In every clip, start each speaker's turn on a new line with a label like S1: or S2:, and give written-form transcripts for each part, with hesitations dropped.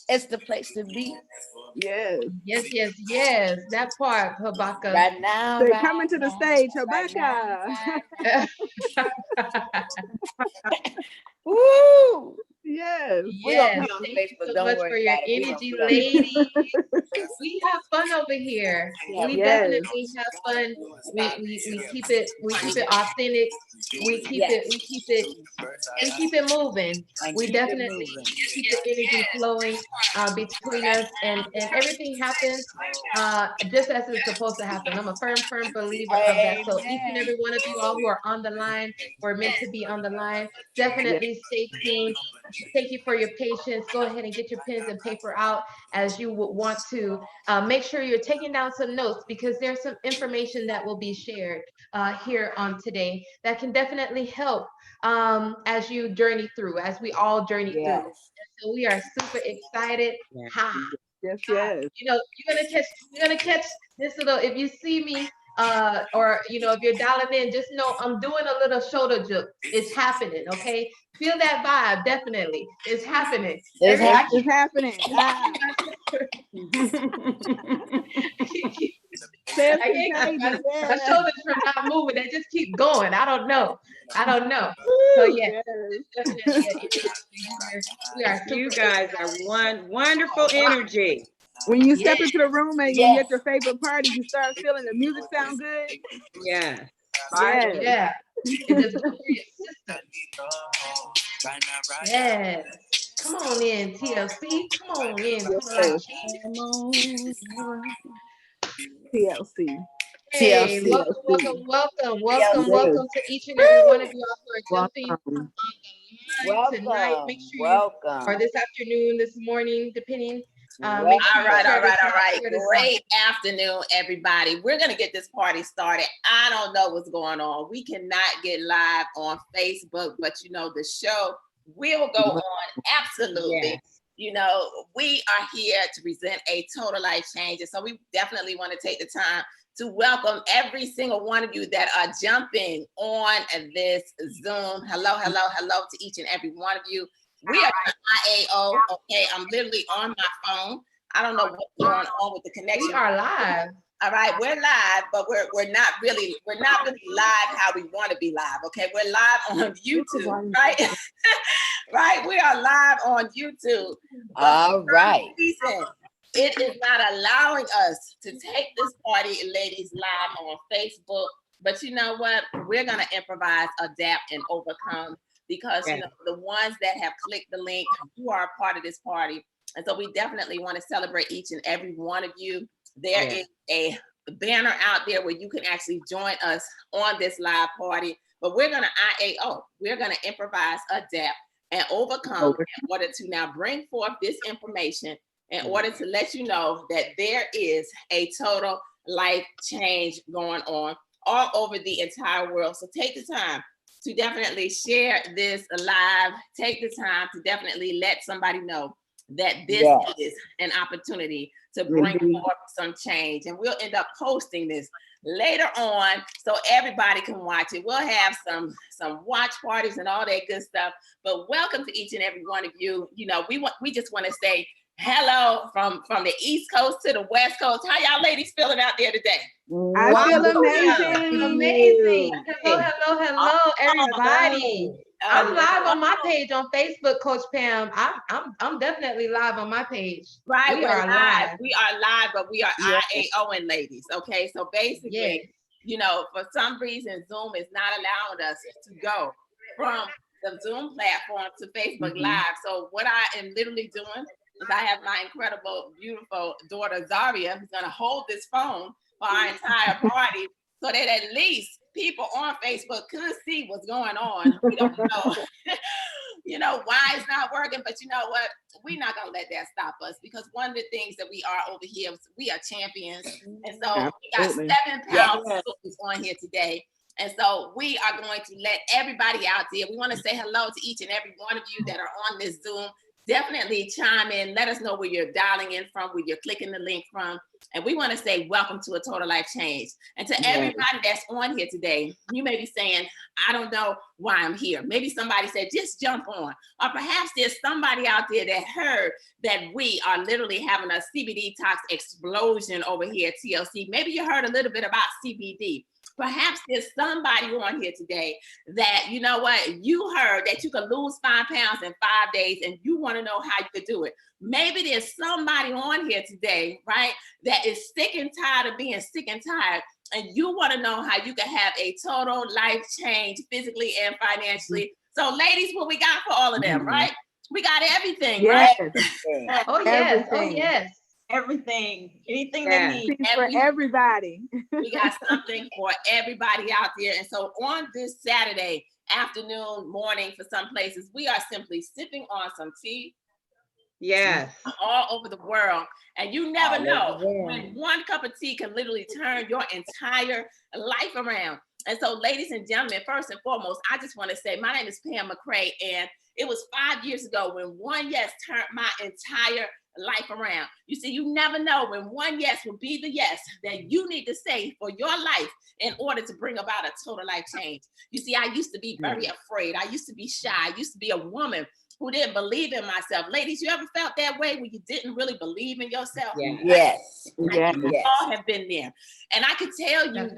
S1: It's the place to be.
S2: Yes.
S3: Yes. That part, Habakkuk.
S1: Right now.
S2: They're
S1: Right
S2: coming to the
S1: now,
S2: stage,
S1: right
S2: Habakkuk.
S1: Woo!
S2: Yes.
S1: We're gonna
S3: Yes,
S1: be on
S3: thank you
S1: Facebook.
S3: so
S1: Don't
S3: much
S1: worry
S3: for your
S1: about it. We're gonna
S3: energy,
S1: be on
S3: ladies.
S1: Facebook.
S3: We have fun over here.
S1: Yeah,
S3: We
S2: Yes.
S3: definitely have fun. We keep it authentic.
S1: yes.
S3: We keep it moving.
S1: And
S3: We
S1: keep it
S3: definitely
S1: moving.
S3: keep the energy flowing between us, and everything happens just as it's supposed to happen. I'm a firm believer of that. So each and
S1: Amen.
S3: every one of you all who are on the line, we're meant to be on the line.
S2: Yes.
S3: Definitely stay tuned. Thank you for your patience. Go ahead and get your pens and paper out as you would want to. Make sure you're taking down some notes because there's some information that will be shared here on today that can definitely help as you journey through, as we all journey through. And
S1: Yes.
S3: so we are super excited.
S1: Yeah.
S3: Ha,
S2: Yes.
S3: ha.
S2: Yes.
S3: You know, you're gonna catch this little. If you see me, or if you're dialing in, just know I'm doing a little shoulder jerk. It's happening. Okay, feel that vibe. Definitely, it's happening.
S1: It's
S3: Everybody.
S2: It's happening. Says
S3: I can't keep
S2: contagious.
S3: my
S2: Yeah.
S3: shoulders from not moving. They just keep going. I don't know. So
S2: Woo,
S3: yeah,
S2: yes.
S3: definitely an energy here. We are
S4: You
S3: super
S4: guys are one wonderful energy.
S2: When you
S3: yeah.
S2: step into the room and you're
S1: Yes.
S2: at your favorite party, you start feeling the music sound good.
S4: Yes.
S2: Yes.
S3: Yeah. It just goes through your system. Yes. Come on in, TLC. Come on in. Feel like
S2: Yes. TLC.
S3: hey,
S1: TLC.
S2: Yes.
S3: welcome to each and every one of you all who are jumping
S2: Welcome.
S3: tonight. Make
S1: Welcome.
S3: sure or
S1: Welcome.
S3: this afternoon, this morning, depending.
S1: Welcome.
S3: Make sure
S5: All right.
S3: share this out.
S5: Great afternoon, everybody. We're going to get this party started. I don't know what's going on. We cannot get live on Facebook, but the show will go on. Absolutely.
S4: Yes.
S5: We are here to present a total life change. And so we definitely want to take the time to welcome every single one of you that are jumping on this Zoom. Hello to each and every one of you. We are IAO. Okay, I'm literally on my phone. I don't know what's going on with the connection.
S3: We are live.
S5: All right, we're live, but we're not really live how we want to be live. Okay, we're live on YouTube, right? Right, we are live on YouTube.
S1: All right.
S5: It is not allowing us to take this party, ladies, live on Facebook. But you know what? We're gonna improvise, adapt, and overcome because the ones that have clicked the link, you are a part of this party. And so we definitely want to celebrate each and every one of you. There is a banner out there where you can actually join us on this live party. But we're gonna IAO. We're gonna improvise, adapt, and overcome in order to now bring forth this information in order to let you know that there is a total life change going on all over the entire world. So take the time to definitely share this live. Take the time to definitely let somebody know that this is an opportunity to bring forth some change. And we'll end up posting this later on so everybody can watch it. We'll have some watch parties and all that good stuff. But welcome to each and every one of you. We just want to say hello from the East Coast to the West Coast. How y'all ladies feeling out there today?
S2: I feel amazing.
S3: Amazing. Hello, everybody. I'm live on my page on Facebook, Coach Pam. I'm definitely live on my page.
S5: Right,
S3: we are live.
S5: We are live, but we are IAOing, ladies. Okay, so basically, for some reason, Zoom is not allowing us to go from the Zoom platform to Facebook Live. So what I am literally doing is I have my incredible, beautiful daughter Zaria, who's going to hold this phone for our entire party, so that at least people on Facebook could see what's going on. We don't know, why it's not working, but you know what? We're not gonna let that stop us because one of the things that we are over here, we are champions, and so we got 7 pounds on here today. And so we are going to let everybody out there. We want to say hello to each and every one of you that are on this Zoom. definitely chime in. Let us know where you're dialing in from, where you're clicking the link from. And we want to say welcome to A Total Life Change. And to everybody that's on here today, you may be saying, I don't know why I'm here. Maybe somebody said, just jump on. Or perhaps there's somebody out there that heard that we are literally having a CBD tox explosion over here at TLC. Maybe you heard a little bit about CBD. Perhaps there's somebody on here today that, you know what, you heard that you could lose 5 pounds in 5 days and you want to know how you could do it. Maybe there's somebody on here today, right, that is sick and tired of being sick and tired, and you want to know how you can have a total life change physically and financially. So ladies, what we got for all of them, right? We got everything,
S2: Yes.
S5: right?
S3: Oh, yes. Oh,
S2: Everything.
S3: yes.
S4: Everything, anything
S5: Yeah.
S4: they need.
S2: For everybody.
S5: We got something for everybody out there. And so on this Saturday afternoon, morning for some places, we are simply sipping on some tea.
S4: Yes.
S5: All over the world. And you never
S1: All over
S5: know
S1: the world.
S5: when one cup of tea can literally turn your entire life around. And so, ladies and gentlemen, first and foremost, I just want to say my name is Pam McCray, and it was 5 years ago when one yes turned my entire life around. You see, you never know when one yes will be the yes that you need to say for your life in order to bring about a total life change. You see, I used to be very afraid. I used to be shy. I used to be a woman who didn't believe in myself. Ladies, you ever felt that way when you didn't really believe in yourself?
S4: Yeah.
S1: Yes.
S2: Yes.
S5: We
S1: Yes.
S5: all have been there. And I could tell you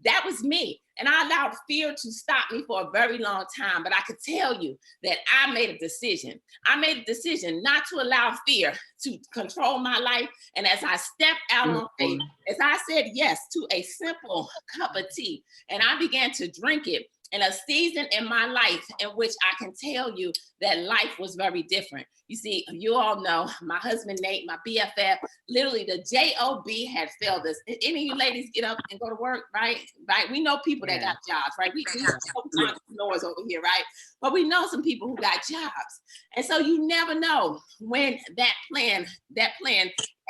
S5: that was me. And I allowed fear to stop me for a very long time. But I could tell you that I made a decision. I made a decision not to allow fear to control my life. And as I stepped out on faith, as I said yes to a simple cup of tea, and I began to drink it, in a season in my life in which I can tell you that life was very different. You see, you all know my husband, Nate, my BFF, literally the JOB had failed us. Any of you ladies get up and go to work, right? Right? We know people that got jobs, right? We know entrepreneurs over here, right? But we know some people who got jobs. And so you never know when that plan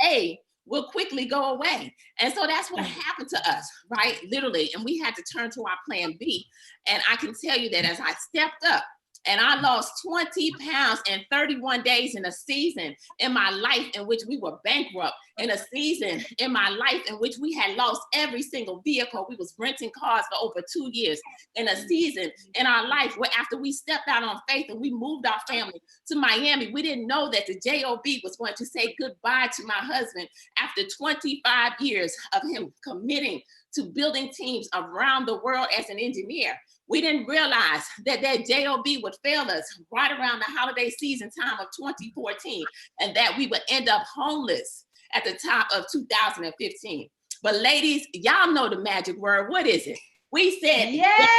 S5: A will quickly go away. And so that's what happened to us, right? Literally. And we had to turn to our plan B. And I can tell you that as I stepped up and I lost 20 pounds in 31 days in a season in my life in which we were bankrupt, in a season in my life in which we had lost every single vehicle. We was renting cars for over 2 years, in a season in our life where after we stepped out on faith and we moved our family to Miami, we didn't know that the JOB was going to say goodbye to my husband after 25 years of him committing to building teams around the world as an engineer. We didn't realize that that JOB would fail us right around the holiday season time of 2014, and that we would end up homeless at the top of 2015. But ladies, y'all know the magic word. What is it? We said
S3: Yes.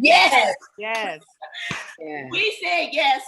S1: Yes.
S2: Yes.
S4: Yeah.
S5: we said yes,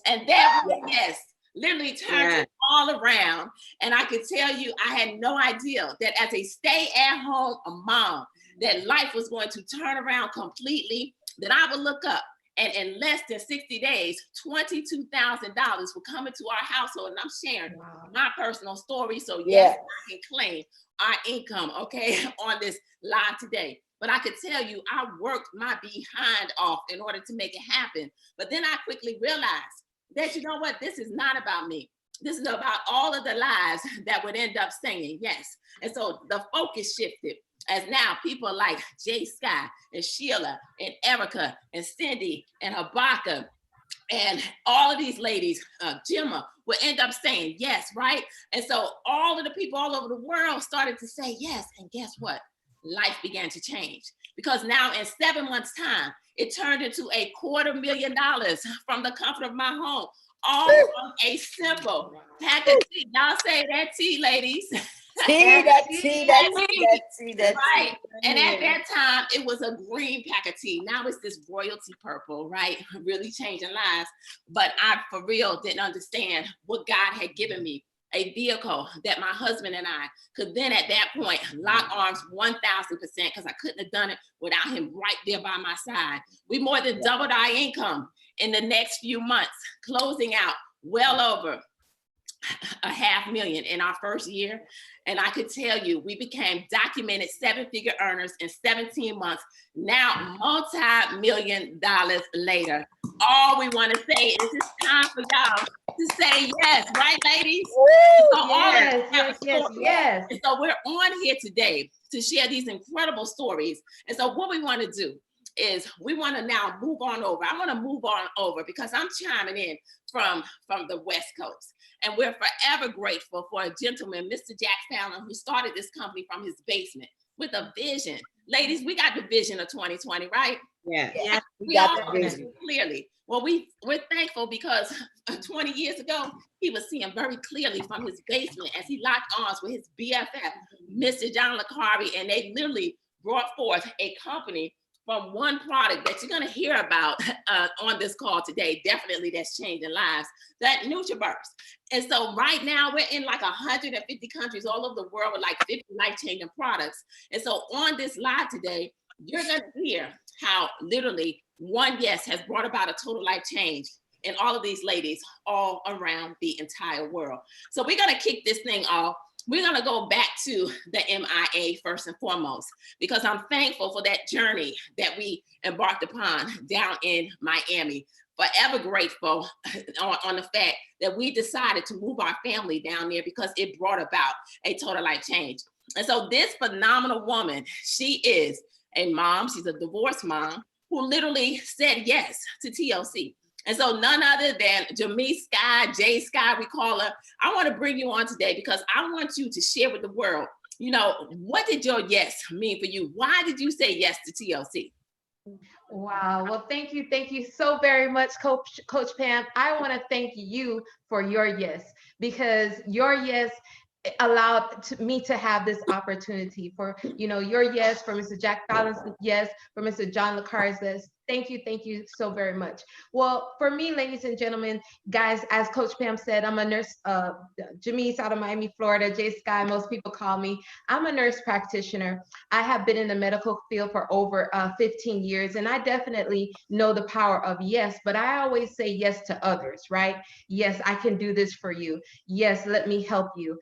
S5: and that was yes. Literally turned it all around. And I could tell you, I had no idea that as a stay-at-home mom, that life was going to turn around completely, that I would look up and in less than 60 days, $22,000 would come into our household. And I'm sharing my personal story. So yes, I can claim our income, okay, on this live today. But I could tell you, I worked my behind off in order to make it happen. But then I quickly realized that, you know what, this is not about me. This is about all of the lives that would end up saying yes. And so the focus shifted as now people like Jay Sky and Sheila and Erica and Cindy and Habaka and all of these ladies, Gemma, will end up saying yes, right? And so all of the people all over the world started to say yes. And guess what? Life began to change, because now in 7 months' time, it turned into $250,000 from the comfort of my home, all from a simple pack of tea. Y'all say that tea, ladies.
S1: Tea, that tea, that tea, that tea, that
S5: Right.
S1: tea.
S5: And at that time, it was a green pack of tea. Now it's this royalty purple, right? Really changing lives. But I, for real, didn't understand what God had given me. A vehicle that my husband and I could then at that point lock arms 1,000%, because I couldn't have done it without him right there by my side. We more than doubled our income in the next few months, closing out well over $500,000 in our first year. And I could tell you, we became documented 7-figure earners in 17 months, now multi-million dollars later. All we want to say is it's time for y'all to to say yes, right, ladies?
S1: Woo!
S5: So all of
S3: Yes,
S5: us have a
S3: yes,
S5: story.
S3: yes.
S5: And so we're on here today to share these incredible stories. And so what we want to do is we want to now move on over. I want to move on over because I'm chiming in from the West Coast. And we're forever grateful for a gentleman, Mr. Jack Fallon, who started this company from his basement with a vision. Ladies, we got the vision of 2020, right?
S4: Yeah.
S1: Yeah,
S5: We all
S1: got the vision.
S5: clearly. Well, we're thankful because 20 years ago, he was seeing very clearly from his basement as he locked arms with his BFF, Mr. John LeCarvey, and they literally brought forth a company from one product that you're going to hear about on this call today, definitely that's changing lives, that NutriBurst. And so right now we're in like 150 countries all over the world with like 50 life-changing products. And so on this live today, you're going to hear how literally one yes has brought about a total life change in all of these ladies all around the entire world. So we're going to kick this thing off. We're going to go back to the MIA first and foremost, because I'm thankful for that journey that we embarked upon down in Miami. Forever grateful on the fact that we decided to move our family down there because it brought about a total life change. And so this phenomenal woman, she is a mom. She's a divorced mom who literally said yes to TLC. And so none other than Jamie Sky, J Sky, we call her. I want to bring you on today because I want you to share with the world, you know, what did your yes mean for you? Why did you say yes to TLC?
S3: Wow. Well, thank you so very much, Coach Pam. I want to thank you for your yes, because your yes allowed me to have this opportunity. For, you know, your yes, for Mr. Jack Fallon's yes, for Mr. John LeCar's yes. Thank you so very much. Well, for me, ladies and gentlemen, guys, as Coach Pam said, I'm a nurse, Janice out of Miami, Florida, J Sky, most people call me. I'm a nurse practitioner. I have been in the medical field for over 15 years, and I definitely know the power of yes, but I always say yes to others, right? Yes, I can do this for you. Yes, let me help you.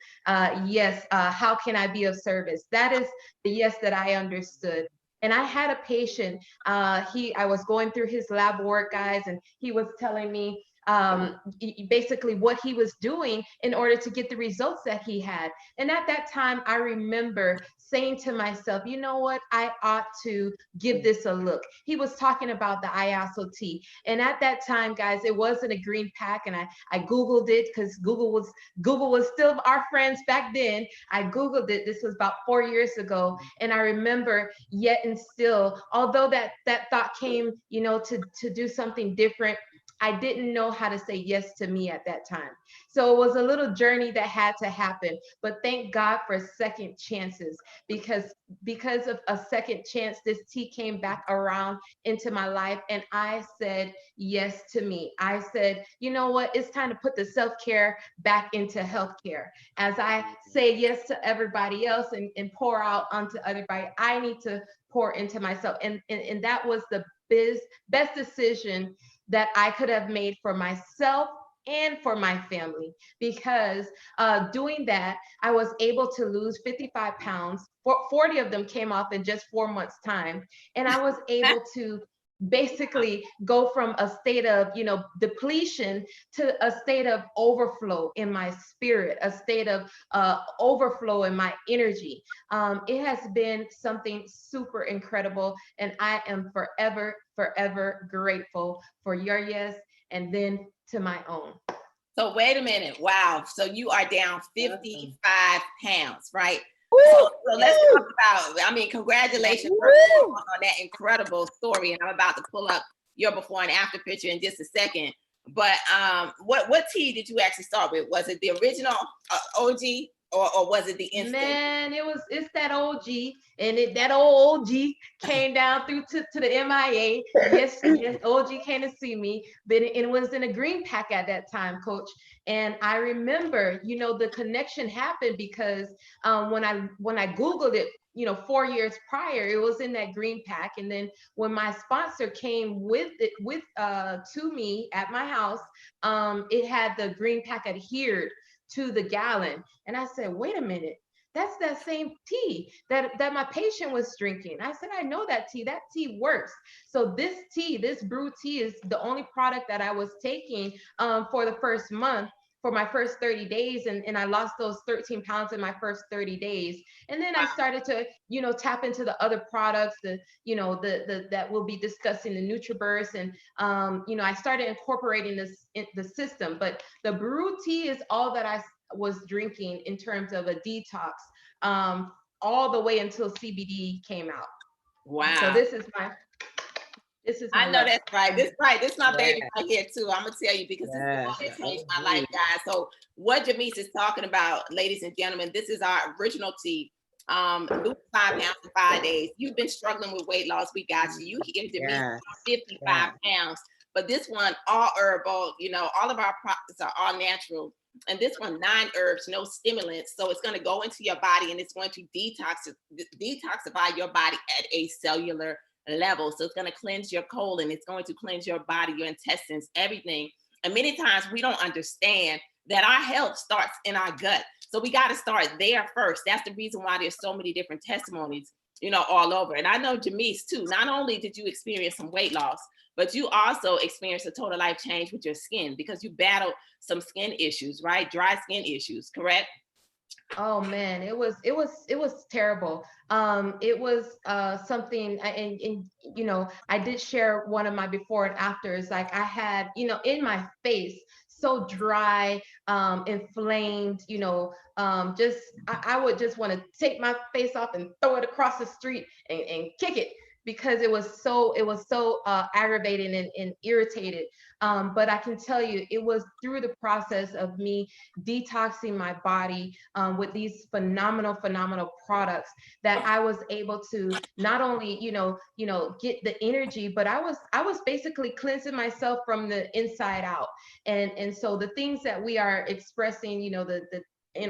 S3: Yes, how can I be of service? That is the yes that I understood. And I had a patient, I was going through his lab work, guys, and he was telling me basically what he was doing in order to get the results that he had. And at that time, I remember saying to myself, you know what, I ought to give this a look. He was talking about the ISOT. And at that time, guys, it wasn't a green pack. And I Googled it because Google was still our friends back then. I Googled it. This was about 4 years ago. And I remember yet and still, although that thought came, you know, to do something different, I didn't know how to say yes to me at that time. So it was a little journey that had to happen, but thank God for second chances, because of a second chance, this tea came back around into my life, and I said yes to me. I said, you know what, it's time to put the self-care back into healthcare. As I say yes to everybody else and pour out onto everybody, I need to pour into myself. And that was the best decision that I could have made for myself and for my family, because doing that, I was able to lose 55 pounds. 40 of them came off in just 4 months' time. And I was able to basically go from a state of, you know, depletion to a state of overflow in my spirit, a state of overflow in my energy. It has been something super incredible, and I am forever grateful for your yes, and then to my own.
S5: So wait a minute. Wow. So you are down 55 pounds, right? So let's talk about, I mean, congratulations on that incredible story. And I'm about to pull up your before and after picture in just a second. But what tea did you actually start with? Was it the original OG or was it the instant?
S3: Man, it's that OG, and that old OG came down through to the MIA. Yes, OG came to see me, but it was in a green pack at that time, Coach. And I remember, you know, the connection happened because when I Googled it, you know, 4 years prior, it was in that green pack. And then when my sponsor came with to me at my house, it had the green pack adhered to the gallon. And I said, wait a minute, that's that same tea that my patient was drinking. I said, I know that tea works. So this brew tea is the only product that I was taking for the first month, for my first 30 days. And I lost those 13 pounds in my first 30 days. And then I started to, tap into the other products, that we'll be discussing, the NutriBurst. And, I started incorporating this in the system, but the brew tea is all that I was drinking in terms of a detox, all the way until CBD came out.
S5: Wow.
S3: So this is my
S5: I know
S3: love.
S5: that's right. This right. This my baby
S4: Yeah.
S5: right here too. I'm gonna tell you because this is
S4: Yes.
S5: what has changed my life, guys. So what Jamise is talking about, ladies and gentlemen, this is our original tea. Lose 5 pounds in 5 days. You've been struggling with weight loss. We got you. You hear Jamise, 55 pounds. But this one, all herbal, all of our products are all natural. And this one, 9 herbs, no stimulants. So it's going to go into your body and it's going to detoxify your body at a cellular level. So it's going to cleanse your colon. It's going to cleanse your body, your intestines, everything. And many times we don't understand that our health starts in our gut. So we got to start there first. That's the reason why there's so many different testimonies, all over. And I know Jamise too, not only did you experience some weight loss, but you also experienced a total life change with your skin because you battled some skin issues, right? Dry skin issues, correct?
S3: Oh man, it was terrible. It was something, and I did share one of my before and afters. Like I had, in my face, so dry, inflamed, I would just want to take my face off and throw it across the street and kick it, because it was so aggravating and irritated. But I can tell you, it was through the process of me detoxing my body with these phenomenal products that I was able to not only, get the energy, but I was basically cleansing myself from the inside out. And so the things that we are expressing,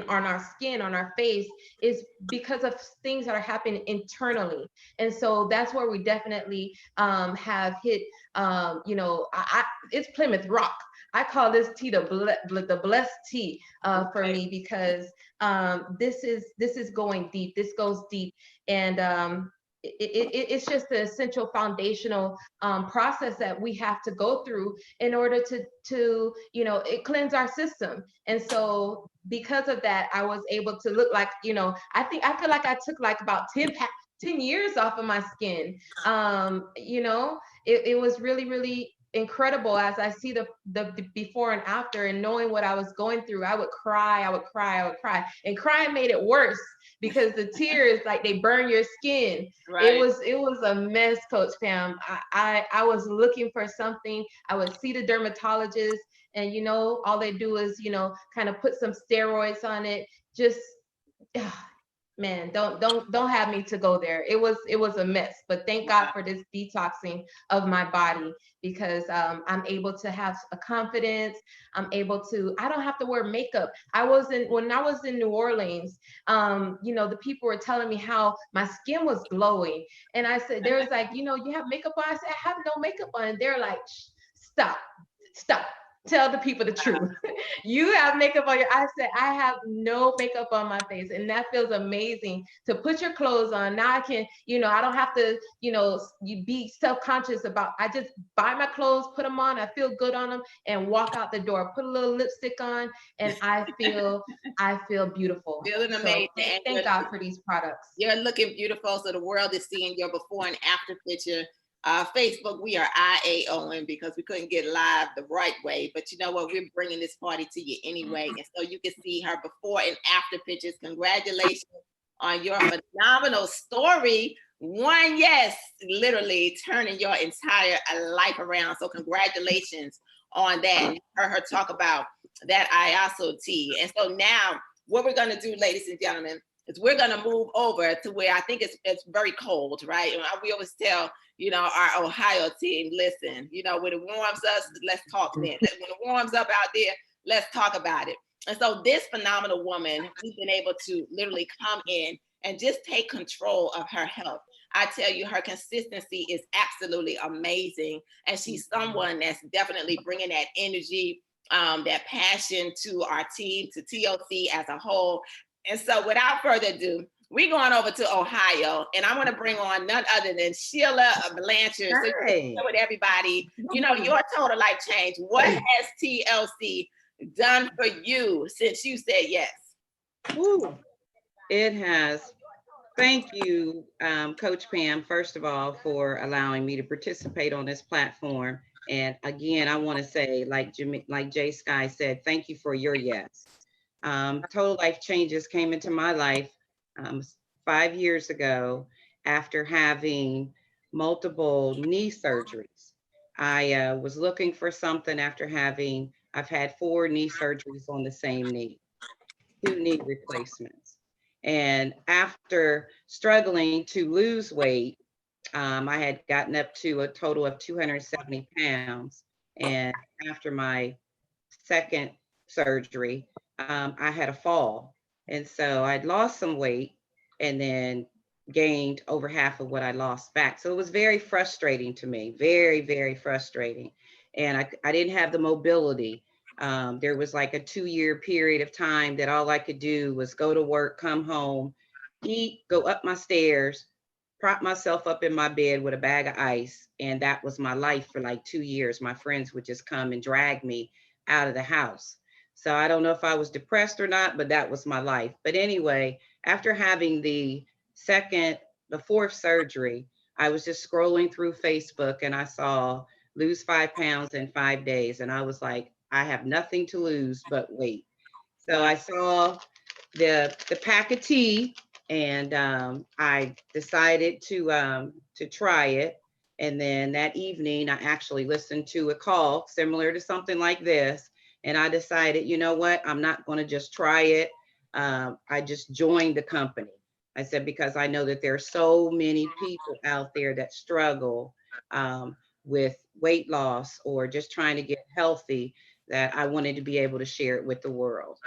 S3: on our skin, on our face, is because of things that are happening internally. And so that's where we definitely have hit, it's Plymouth Rock. I call this tea the blessed tea for me, because this is going deep. This goes deep. And it's just the essential foundational process that we have to go through in order to cleanse our system. And so because of that, I was able to look like, I feel like I took like about 10 years off of my skin. It was really, really incredible. As I see the before and after, and knowing what I was going through, I would cry, and crying made it worse, because the tears, like, they burn your skin.
S5: Right.
S3: It was a mess, Coach Pam. I was looking for something. I would see the dermatologist, and all they do is kind of put some steroids on it. Just man, don't have me to go there. It was a mess, but thank God for this detoxing of my body, because I'm able to have a confidence. I don't have to wear makeup. When I was in New Orleans, the people were telling me how my skin was glowing. And I said, there was like, you have makeup on? I said, I have no makeup on. And they're like, stop. Tell the people the truth. You have makeup on your eyes. I said, I have no makeup on my face. And that feels amazing to put your clothes on. Now I can, I don't have to, you be self-conscious about, I just buy my clothes, put them on, I feel good on them, and walk out the door, put a little lipstick on, and I feel beautiful.
S5: Feeling amazing.
S3: So thank God for these products.
S5: You're looking beautiful. So the world is seeing your before and after picture. Facebook, we are IAON because we couldn't get live the right way. But you know what? We're bringing this party to you anyway. And so you can see her before and after pictures. Congratulations on your phenomenal story. One, yes, literally turning your entire life around. So congratulations on that. And you heard her talk about that IASO tea. And so now what we're going to do, ladies and gentlemen, is we're going to move over to where I think it's very cold, right? And we always tell, our Ohio team, listen, when it warms us, let's talk then. When it warms up out there, let's talk about it. And so this phenomenal woman, we've been able to literally come in and just take control of her health. I tell you, her consistency is absolutely amazing. And she's someone that's definitely bringing that energy, that passion to our team, to TLC as a whole. And so without further ado, we're going over to Ohio, and I want to bring on none other than Sheila Blanchard. So you can
S4: Hey.
S5: share with everybody, you know, your total life change. What has TLC done for you since you said yes?
S4: Woo. It has. Thank you, Coach Pam, first of all, for allowing me to participate on this platform. And again, I want to say, like Jay Sky said, thank you for your yes. Total life changes came into my life 5 years ago after having multiple knee surgeries. I was looking for something after I've had 4 knee surgeries on the same knee, 2 knee replacements. And after struggling to lose weight, I had gotten up to a total of 270 pounds. And after my second surgery, I had a fall. And so I'd lost some weight and then gained over half of what I lost back. So it was very frustrating to me, very, very frustrating. And I didn't have the mobility. There was like a 2-year period of time that all I could do was go to work, come home, eat, go up my stairs, prop myself up in my bed with a bag of ice. And that was my life for like 2 years. My friends would just come and drag me out of the house. So I don't know if I was depressed or not, but that was my life. But anyway, after having the 4th surgery, I was just scrolling through Facebook and I saw lose 5 pounds in 5 days. And I was like, I have nothing to lose but weight. So I saw the pack of tea and I decided to try it. And then that evening, I actually listened to a call similar to something like this. And I decided, you know what, I'm not going to just try it. I just joined the company. I said, because I know that there are so many people out there that struggle with weight loss or just trying to get healthy, that I wanted to be able to share it with the world.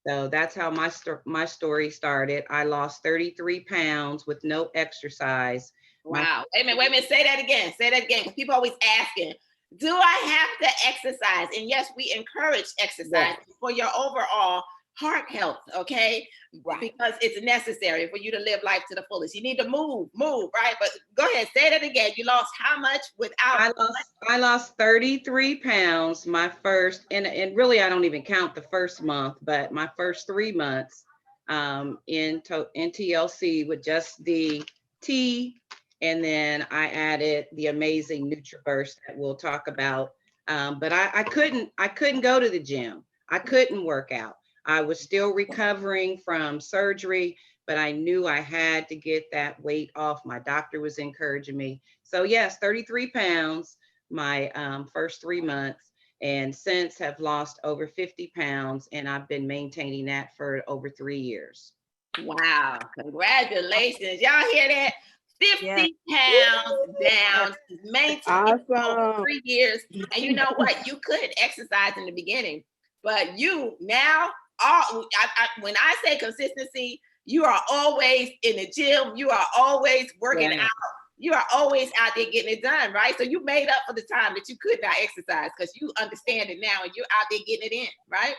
S4: So that's how my story started. I lost 33 pounds with no exercise.
S5: Wow. Wait a minute. Say that again. Say that again. Because people always asking, do I have to exercise? And yes, we encourage exercise for your overall heart health, okay?
S1: Right.
S5: Because it's necessary for you to live life to the fullest. You need to move, right? But go ahead, say that again. You lost how much without?
S4: I lost 33 pounds my first, and really I don't even count the first month, but my first 3 months in TLC with just the tea. And then I added the amazing NutriBurst that we'll talk about. But I couldn't go to the gym. I couldn't work out. I was still recovering from surgery, but I knew I had to get that weight off. My doctor was encouraging me. So yes, 33 pounds my first 3 months, and since have lost over 50 pounds, and I've been maintaining that for over 3 years.
S5: Wow, congratulations. Y'all hear that? 50 pounds down, maintained for 3 years. And you know what? You couldn't exercise in the beginning, but you now, when I say consistency, you are always in the gym. You are always working out. You are always out there getting it done, right? So you made up for the time that you could not exercise because you understand it now and you're out there getting it in, right?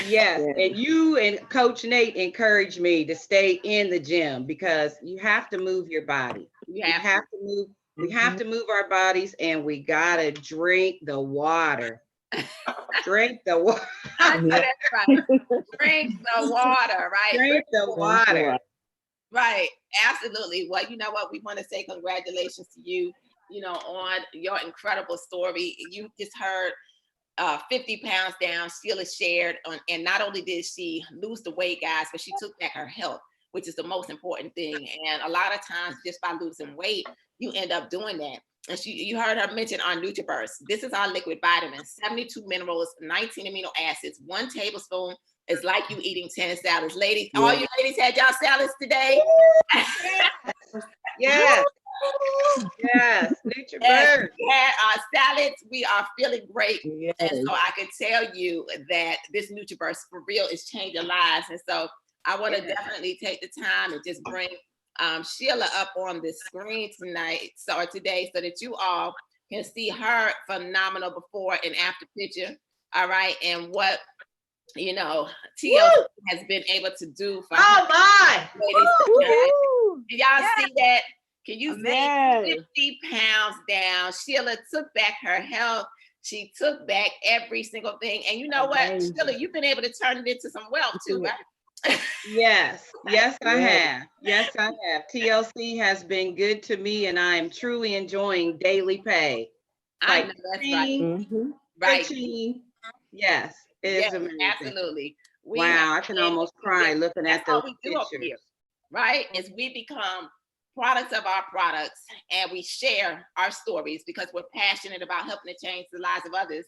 S4: Yes, and you and Coach Nate encouraged me to stay in the gym because you have to move your body. You have to move. We have to move our bodies, and we gotta drink the water. Drink the water.
S5: I know that's right. Drink the water, right?
S4: Drink the water.
S5: Right, absolutely. Well, you know what? We want to say congratulations to you, you know, on your incredible story. You just heard 50 pounds down, Sheila shared on, and not only did she lose the weight, guys, but she took back her health, which is the most important thing. And a lot of times just by losing weight, you end up doing that. And you heard her mention our NutriBurst. This is our liquid vitamin, 72 minerals, 19 amino acids, 1 tablespoon. It's like you eating 10 salads. Ladies, all you ladies had y'all salads today?
S4: Yes. Yes, NutriBurst.
S5: We had our salads. We are feeling great.
S1: Yes.
S5: And so I can tell you that this NutriBurst for real is changing lives. And so I want to definitely take the time and just bring Sheila up on the screen today so that you all can see her phenomenal before and after picture. All right. And what you know, TLC has been able to do for
S1: Oh my.
S5: ladies.
S2: Woo!
S5: Can y'all
S1: Yes.
S5: see that? Can you see
S2: Yes.
S5: 50 pounds down? Sheila took back her health. She took back every single thing. And you know what,
S2: Amazing.
S5: Sheila, you've been able to turn it into some wealth too, right?
S4: Yes, yes, I
S2: Yes.
S4: have. Yes, I have. TLC has been good to me, and I am truly enjoying daily pay.
S5: I
S4: Like,
S5: know that's right.
S2: Mhm.
S5: Right.
S4: Cha-ching. Yes,
S5: Yes,
S4: it's amazing.
S5: absolutely. We
S4: Wow, I can
S5: and
S4: almost cry
S5: yes,
S4: looking
S5: that's
S4: at those
S5: what we do up
S4: pictures.
S5: here, right? Is we become products of our products and we share our stories because we're passionate about helping to change the lives of others.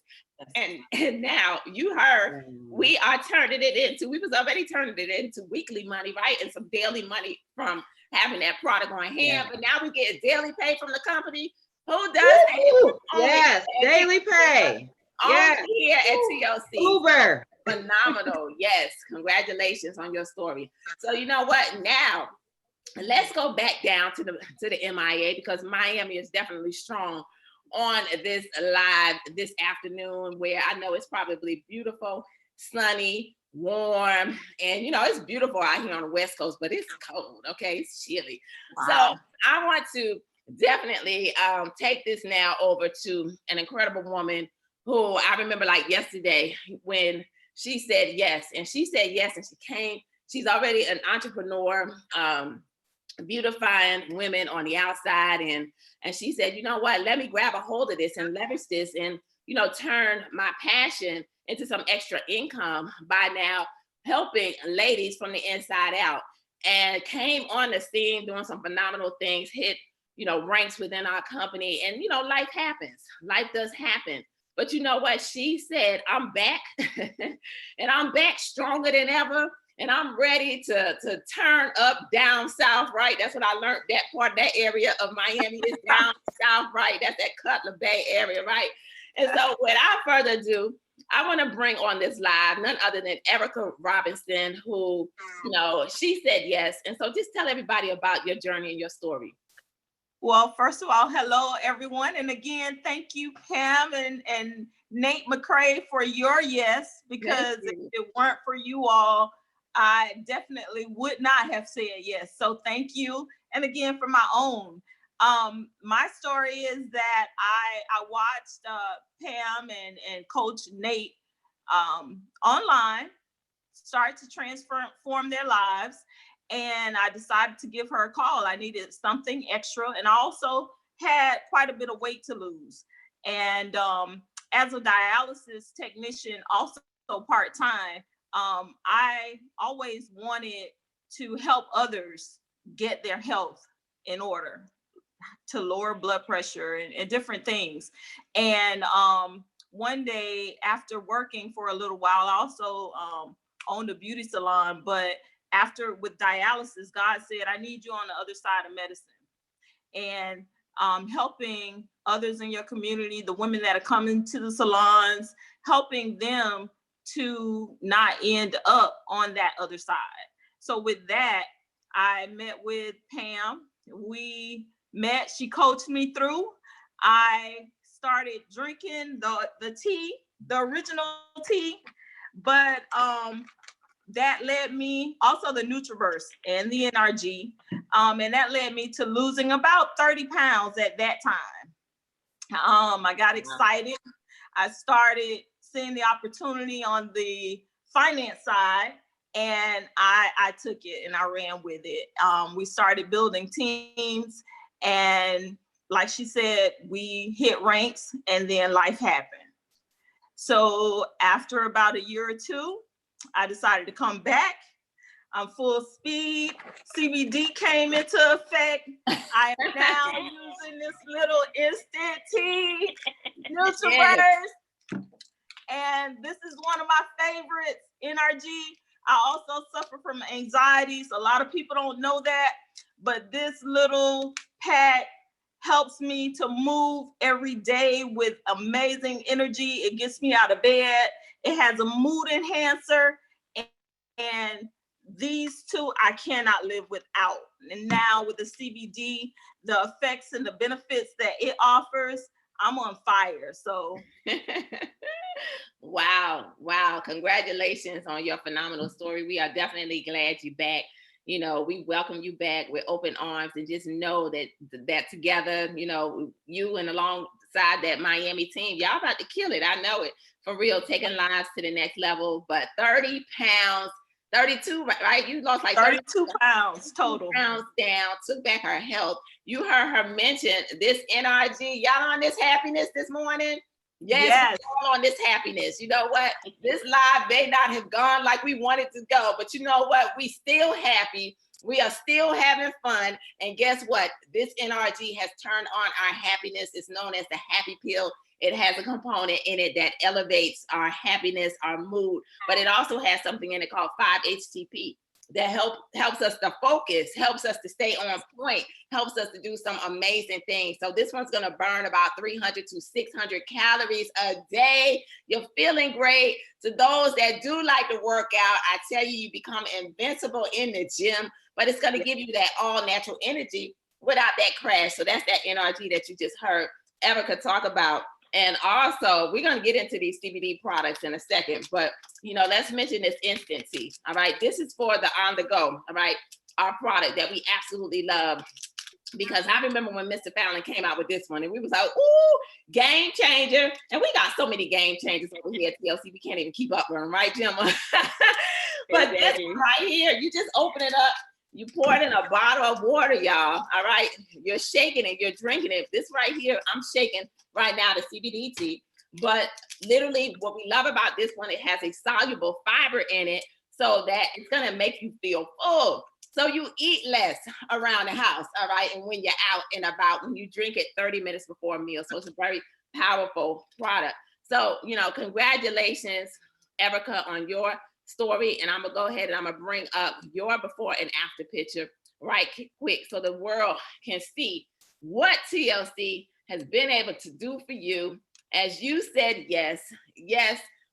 S5: And now you heard we are turning it into, we was already turning it into weekly money, right? And some daily money from having that product on hand.
S4: Yeah.
S5: But now we get daily pay from the company. Who does that?
S1: Woo!
S4: Yes, daily pay. Yes,
S5: Only here at TLC.
S4: Uber.
S5: Phenomenal. Yes. Congratulations on your story. So you know what? Now let's go back down to the MIA because Miami is definitely strong on this live this afternoon where I know it's probably beautiful, sunny, warm, and you know, it's beautiful out here on the West Coast, but it's cold. Okay. It's chilly.
S1: Wow.
S5: So I want to definitely take this now over to an incredible woman who I remember like yesterday when she said yes, and she said yes, and she came. She's already an entrepreneur, beautifying women on the outside, and she said, you know what? Let me grab a hold of this and leverage this, and you know, turn my passion into some extra income by now helping ladies from the inside out. And came on the scene doing some phenomenal things. Hit, you know, ranks within our company, and you know, life happens. Life does happen. But you know what? She said, I'm back and I'm back stronger than ever. And I'm ready to turn up down south, right? That's what I learned, that part, that area of Miami is down south, right? That's that Cutler Bay area, right? And so without further ado, I want to bring on this live none other than Erica Robinson, who, you know, she said yes. And so just tell everybody about your journey and your story.
S6: Well, first of all, hello, everyone. And again, thank you, Pam and Nate McCray for your yes, because if it weren't for you all, I definitely would not have said yes. So thank you. And again, for my own. My story is that I watched Pam and Coach Nate online start to transform their lives. And I decided to give her a call. I needed something extra. And I also had quite a bit of weight to lose. And as a dialysis technician, also part-time, I always wanted to help others get their health in order, to lower blood pressure and different things. And one day after working for a little while, I also owned a beauty salon, but after with dialysis, God said, I need you on the other side of medicine. And helping others in your community, the women that are coming to the salons, helping them to not end up on that other side. So with that, I met with Pam. We met, she coached me through. I started drinking the tea, the original tea, but that led me, also the Nutraverse and the NRG, and that led me to losing about 30 pounds at that time. I got excited. I started seeing the opportunity on the finance side, and I took it and I ran with it. We started building teams, and like she said, we hit ranks, and then life happened. So after about a year or two, I decided to come back. I'm full speed. CBD came into effect. I am now using this little instant tea, Nutraverse. And this is one of my favorites, NRG. I also suffer from anxiety. So a lot of people don't know that, but this little pack helps me to move every day with amazing energy. It gets me out of bed. It has a mood enhancer, and these two I cannot live without. And now with the CBD, the effects and the benefits that it offers, I'm on fire. So
S5: Wow. Congratulations on your phenomenal story. We are definitely glad you're back. You know, we welcome you back with open arms, and just know that together, you know, you and alongside that Miami team, y'all about to kill it. I know it, for real, taking lives to the next level. But 30 pounds, 32, right? You lost like
S6: 32 pounds total.
S5: Pounds down, took back her health. You heard her mention this NRG. Y'all on this happiness this morning? Yes. We're all on this happiness. You know what? This live may not have gone like we wanted to go, but you know what? We still happy. We are still having fun. And guess what? This NRG has turned on our happiness. It's known as the Happy Pill. It has a component in it that elevates our happiness, our mood, but it also has something in it called 5-HTP that helps us to focus, helps us to stay on point, helps us to do some amazing things. So this one's gonna burn about 300 to 600 calories a day. You're feeling great. To those that do like to work out, I tell you, you become invincible in the gym, but it's gonna give you that all natural energy without that crash. So that's that NRG that you just heard Erica talk about. And also, we're going to get into these CBD products in a second, but, you know, let's mention this Instant Tea. All right. This is for the on the go. All right. Our product that we absolutely love, because I remember when Mr. Fallon came out with this one and we was like, ooh, game changer. And we got so many game changers over here at TLC. We can't even keep up with them. Right, Gemma? But this one right here, you just open it up. You pour it in a bottle of water, y'all. All right. You're shaking it. You're drinking it. This right here, I'm shaking right now, the CBD tea. But literally what we love about this one, it has a soluble fiber in it so that it's going to make you feel full. So you eat less around the house. All right. And when you're out and about, when you drink it 30 minutes before a meal. So it's a very powerful product. So, you know, congratulations, Erica, on your story. And I'm gonna go ahead and I'm gonna bring up your before and after picture right quick so the world can see what TLC has been able to do for you as you said yes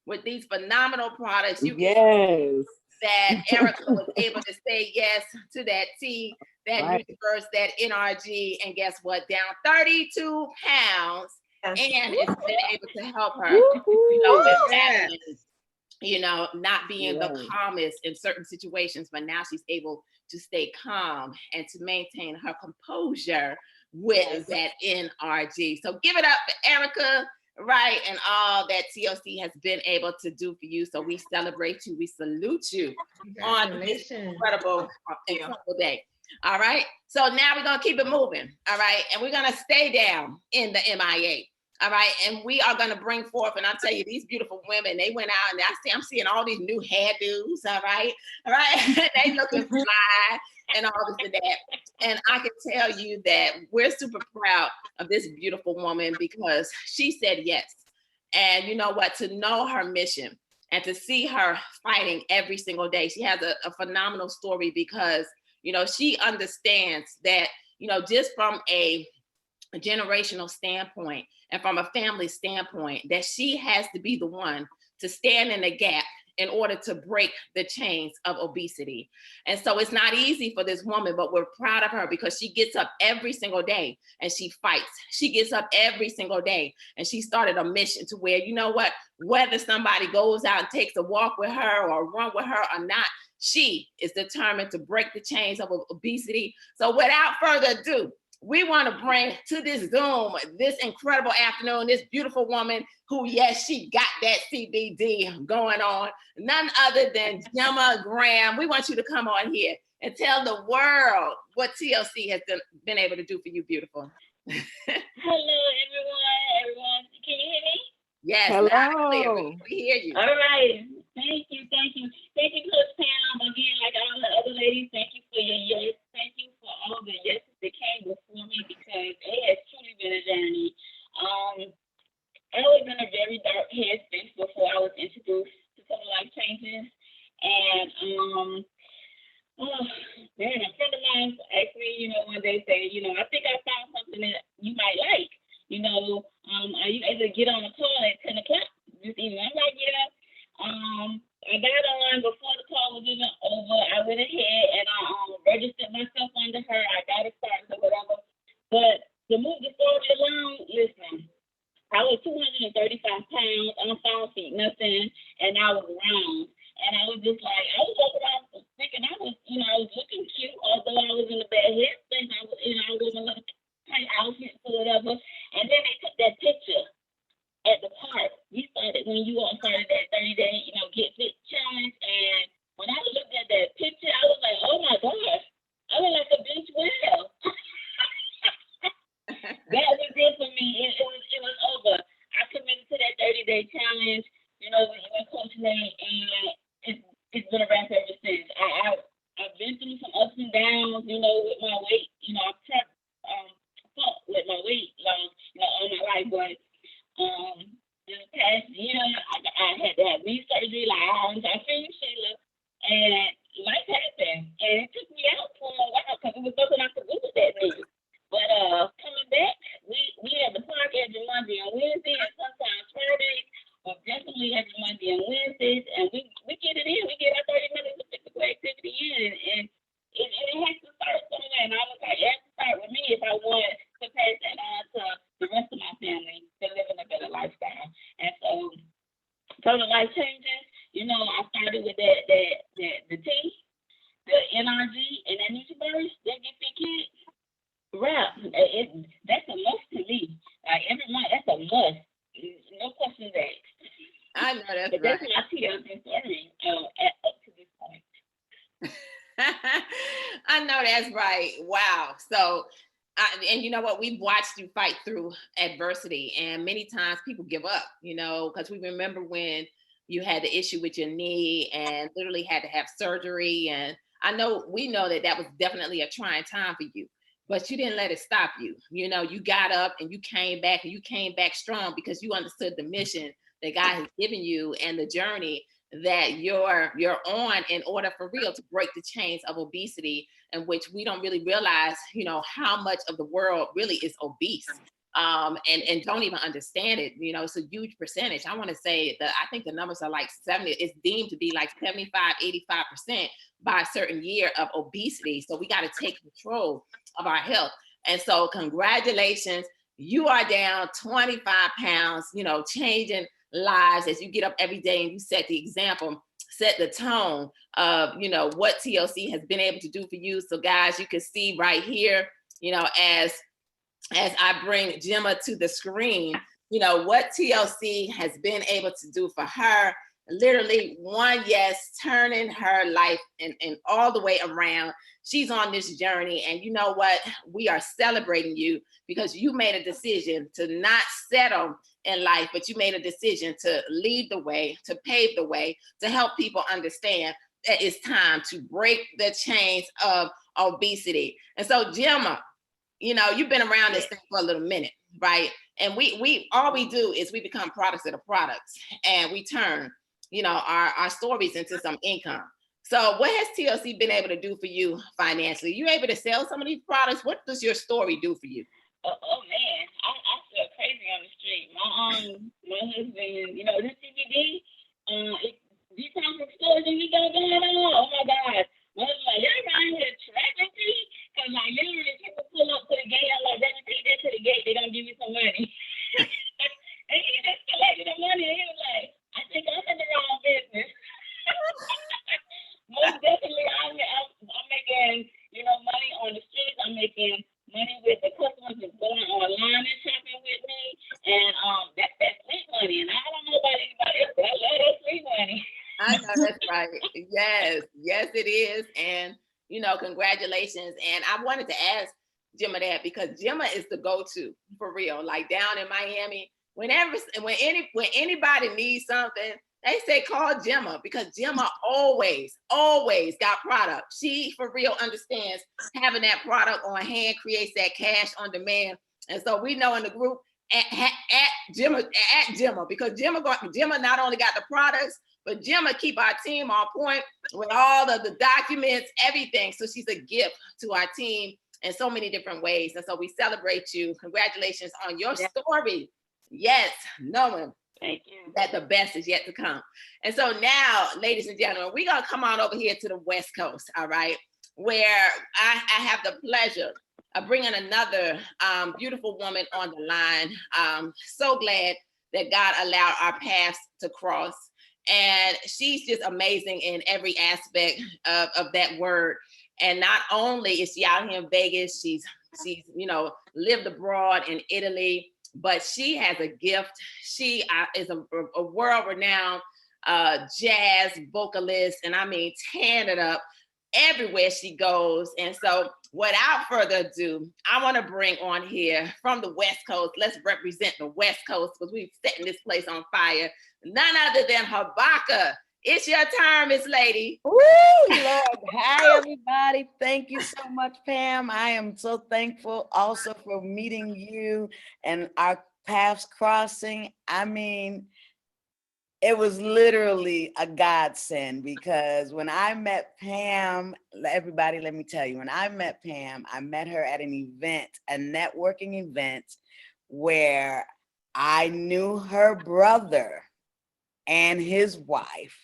S5: with these phenomenal products. You that Erica was able to say yes to that tea, that Nutriverse, that NRG, and guess what? Down 32 pounds, and it's been able to help her, you know, with that. You know, not being the calmest in certain situations, but now she's able to stay calm and to maintain her composure with that NRG. So give it up for Erica, right? And all that TLC has been able to do for you. So we celebrate you. We salute you on this incredible day. All right. So now we're going to keep it moving. All right. And we're going to stay down in the MIA. All right, and we are going to bring forth, and I'll tell you, these beautiful women, they went out and I'm seeing all these new hairdos, all right? They looking fly and all this and that. And I can tell you that we're super proud of this beautiful woman because she said yes. And you know what, to know her mission and to see her fighting every single day, she has a phenomenal story because, you know, she understands that, you know, just from a generational standpoint and from a family standpoint, that she has to be the one to stand in the gap in order to break the chains of obesity. And so it's not easy for this woman, but we're proud of her because she gets up every single day and she fights. She gets up every single day and she started a mission to where, you know what, whether somebody goes out and takes a walk with her or run with her or not, she is determined to break the chains of obesity. So without further ado, we want to bring to this Zoom this incredible afternoon, this beautiful woman who, yes, she got that CBD going on, none other than Gemma Graham. We want you to come on here and tell the world what TLC has been able to do for you, beautiful.
S7: Hello, everyone. Can you hear me?
S5: Yes, loud and clear. We hear you.
S7: All right. Thank you, Coach Pam. Again, like all the other ladies, thank you for your yes. Thank you for all the yeses that came before me because it has truly been a journey. I was in a very dark headspace before I was introduced to Total Life Changes. And a friend of mine asked me, you know, one day, say, you know, I think I found something that you might like. You know, are you able to get on the call at 10 o'clock this evening? I'm like, yeah. I got on before the call was even over. I went ahead and I registered myself under her. I got it started or whatever. But to move the story along, listen, just like, I was walking around thinking I was, I was looking cute, although I was in a bad headspace. I was, I was in a little tight outfit or whatever. And then they took that picture at the park. When you all started that 30-day, Get Fit challenge. And when I looked at that picture, I was like, oh my gosh, I look like a beach whale. That was it for me. It was over. I committed to that 30-day challenge, with Coach Nate, and it's been a wrap ever since. I've been through some ups and downs, with my weight. I've tried with my weight loss, all my life, but this past year I had to have knee surgery. Like I feel you, Sheila, and life happened, and it took me out for a while because it was nothing I could do with that knee. But coming back, we have the park every Monday and Wednesday, and sometimes Fridays, but definitely every Monday and Wednesdays, and we get it in. We get our 30 minutes of physical activity in, and it has to start somewhere. And I was like, it has to start with me if I want to pass that on to the rest of my family to live in a better lifestyle. And so, total life changes. I started with the T, the NRG, and that NutriBurst, that Get Fit Kit. Rap, that's a must to me. Like every month, that's a must. No questions asked.
S5: I know that's
S7: but
S5: right.
S7: That's my TLC story up to this point.
S5: I know that's right. Wow. So, and you know what? We've watched you fight through adversity, and many times people give up, because we remember when you had the issue with your knee and literally had to have surgery. And we know that was definitely a trying time for you. But you didn't let it stop you. You got up and you came back, and you came back strong because you understood the mission that God has given you and the journey that you're on in order for real to break the chains of obesity, in which we don't really realize, how much of the world really is obese. And don't even understand it. It's a huge percentage. I want to say that I think the numbers are like 70. It's deemed to be like 75, 85% by a certain year of obesity. So we got to take control of our health. And so congratulations, you are down 25 pounds, changing lives as you get up every day and you set the example, set the tone of, what TLC has been able to do for you. So guys, you can see right here, as I bring Gemma to the screen, what TLC has been able to do for her. Literally one yes, turning her life and all the way around. She's on this journey, and you know what? We are celebrating you because you made a decision to not settle in life, but you made a decision to lead the way, to pave the way, to help people understand that it's time to break the chains of obesity. And so, Gemma, you've been around this thing for a little minute, right? And we all we do is we become products of the products, and we turn, our stories into some income. So what has TLC been able to do for you financially? You able to sell some of these products? What does your story do for you?
S7: Oh man, I feel crazy on the street. My husband, this CBD, these types of stores that we got going on. Oh my God, my husband like, you're around here tracking me, because like literally people pull up to the gate. I'm like, let me take that to the gate. They're gonna give me some money. And he just collected the money, and he was like, I think I'm in the wrong business. Most definitely, I'm making, money on the streets. I'm making money with the customers that's going online and shopping with me, and that's sweet money. And I don't know about anybody else, but I love that sweet money.
S5: I know that's right. Yes, it is. And congratulations. And I wanted to ask Gemma that because Gemma is the go-to for real. Like down in Miami, when anybody needs something, they say call Gemma, because Gemma always got product. She for real understands having that product on hand creates that cash on demand. And so we know in the group at Gemma, because Gemma not only got the products, but Gemma keep our team on point with all of the documents, everything. So she's a gift to our team in so many different ways. And so we celebrate you. Congratulations on your story. Yes, knowing
S7: Thank you.
S5: that the best is yet to come. And so now, ladies and gentlemen, we're going to come on over here to the West Coast, all right, where I have the pleasure of bringing another beautiful woman on the line. So glad that God allowed our paths to cross. And she's just amazing in every aspect of that word. And not only is she out here in Vegas, she's lived abroad in Italy, but she has a gift. She is a world-renowned jazz vocalist, and I mean, tearing it up everywhere she goes. And so without further ado, I want to bring on here from the West Coast. Let's represent the West Coast because we're setting this place on fire. None other than Habaka. It's your turn, Miss Lady.
S1: Woo, Lord. Hi, everybody. Thank you so much, Pam. I am so thankful also for meeting you and our paths crossing. I mean, it was literally a godsend because when I met Pam, everybody, let me tell you, when I met Pam, I met her at an event, a networking event where I knew her brother and his wife.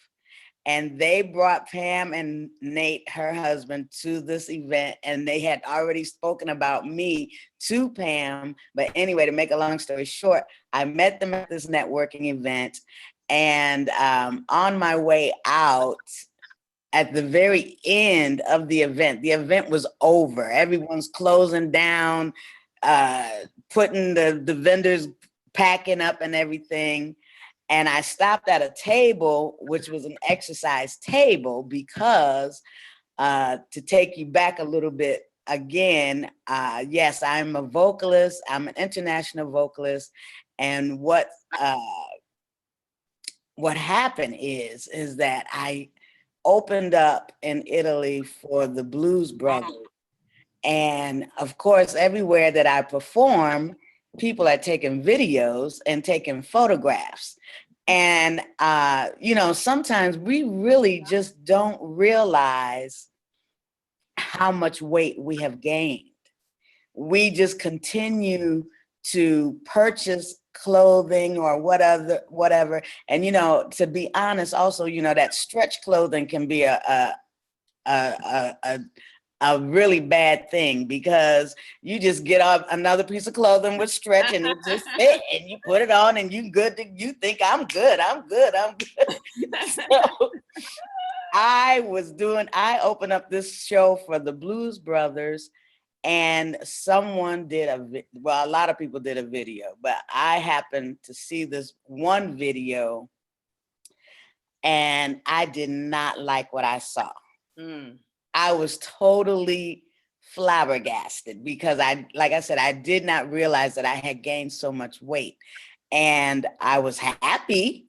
S1: And they brought Pam and Nate, her husband, to this event, and they had already spoken about me to Pam. But anyway, to make a long story short, I met them at this networking event, and on my way out, at the very end of the event was over. Everyone's closing down, putting the vendors packing up and everything. And I stopped at a table, which was an exercise table, because to take you back a little bit again, yes, I'm a vocalist. I'm an international vocalist. And what happened is that I opened up in Italy for the Blues Brothers. And of course, everywhere that I perform, people are taking videos and taking photographs. And, sometimes we really just don't realize how much weight we have gained. We just continue to purchase clothing or whatever. And, to be honest, also, that stretch clothing can be a really bad thing because you just get up another piece of clothing with stretch and it just fit and you put it on and you think I'm good. So I opened up this show for the Blues Brothers and someone did a lot of people did a video, but I happened to see this one video and I did not like what I saw. I was totally flabbergasted because like I said, I did not realize that I had gained so much weight. And I was happy.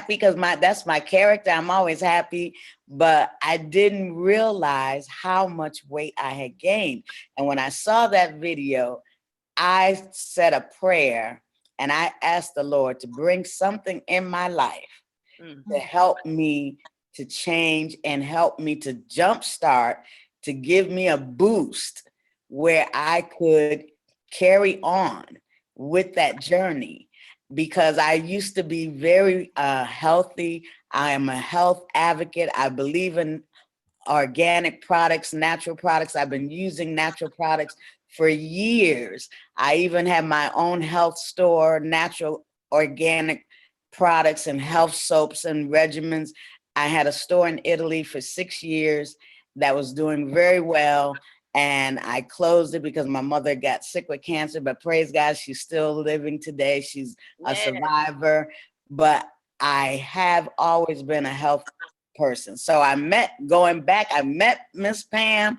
S1: Because that's my character. I'm always happy, but I didn't realize how much weight I had gained. And when I saw that video, I said a prayer and I asked the Lord to bring something in my life to help me to change and help me to jumpstart, to give me a boost where I could carry on with that journey. Because I used to be very healthy. I am a health advocate. I believe in organic products, natural products. I've been using natural products for years. I even have my own health store, natural organic products and health soaps and regimens. I had a store in Italy for 6 years that was doing very well. And I closed it because my mother got sick with cancer, but praise God, she's still living today. She's a survivor, but I have always been a health person. So I met Miss Pam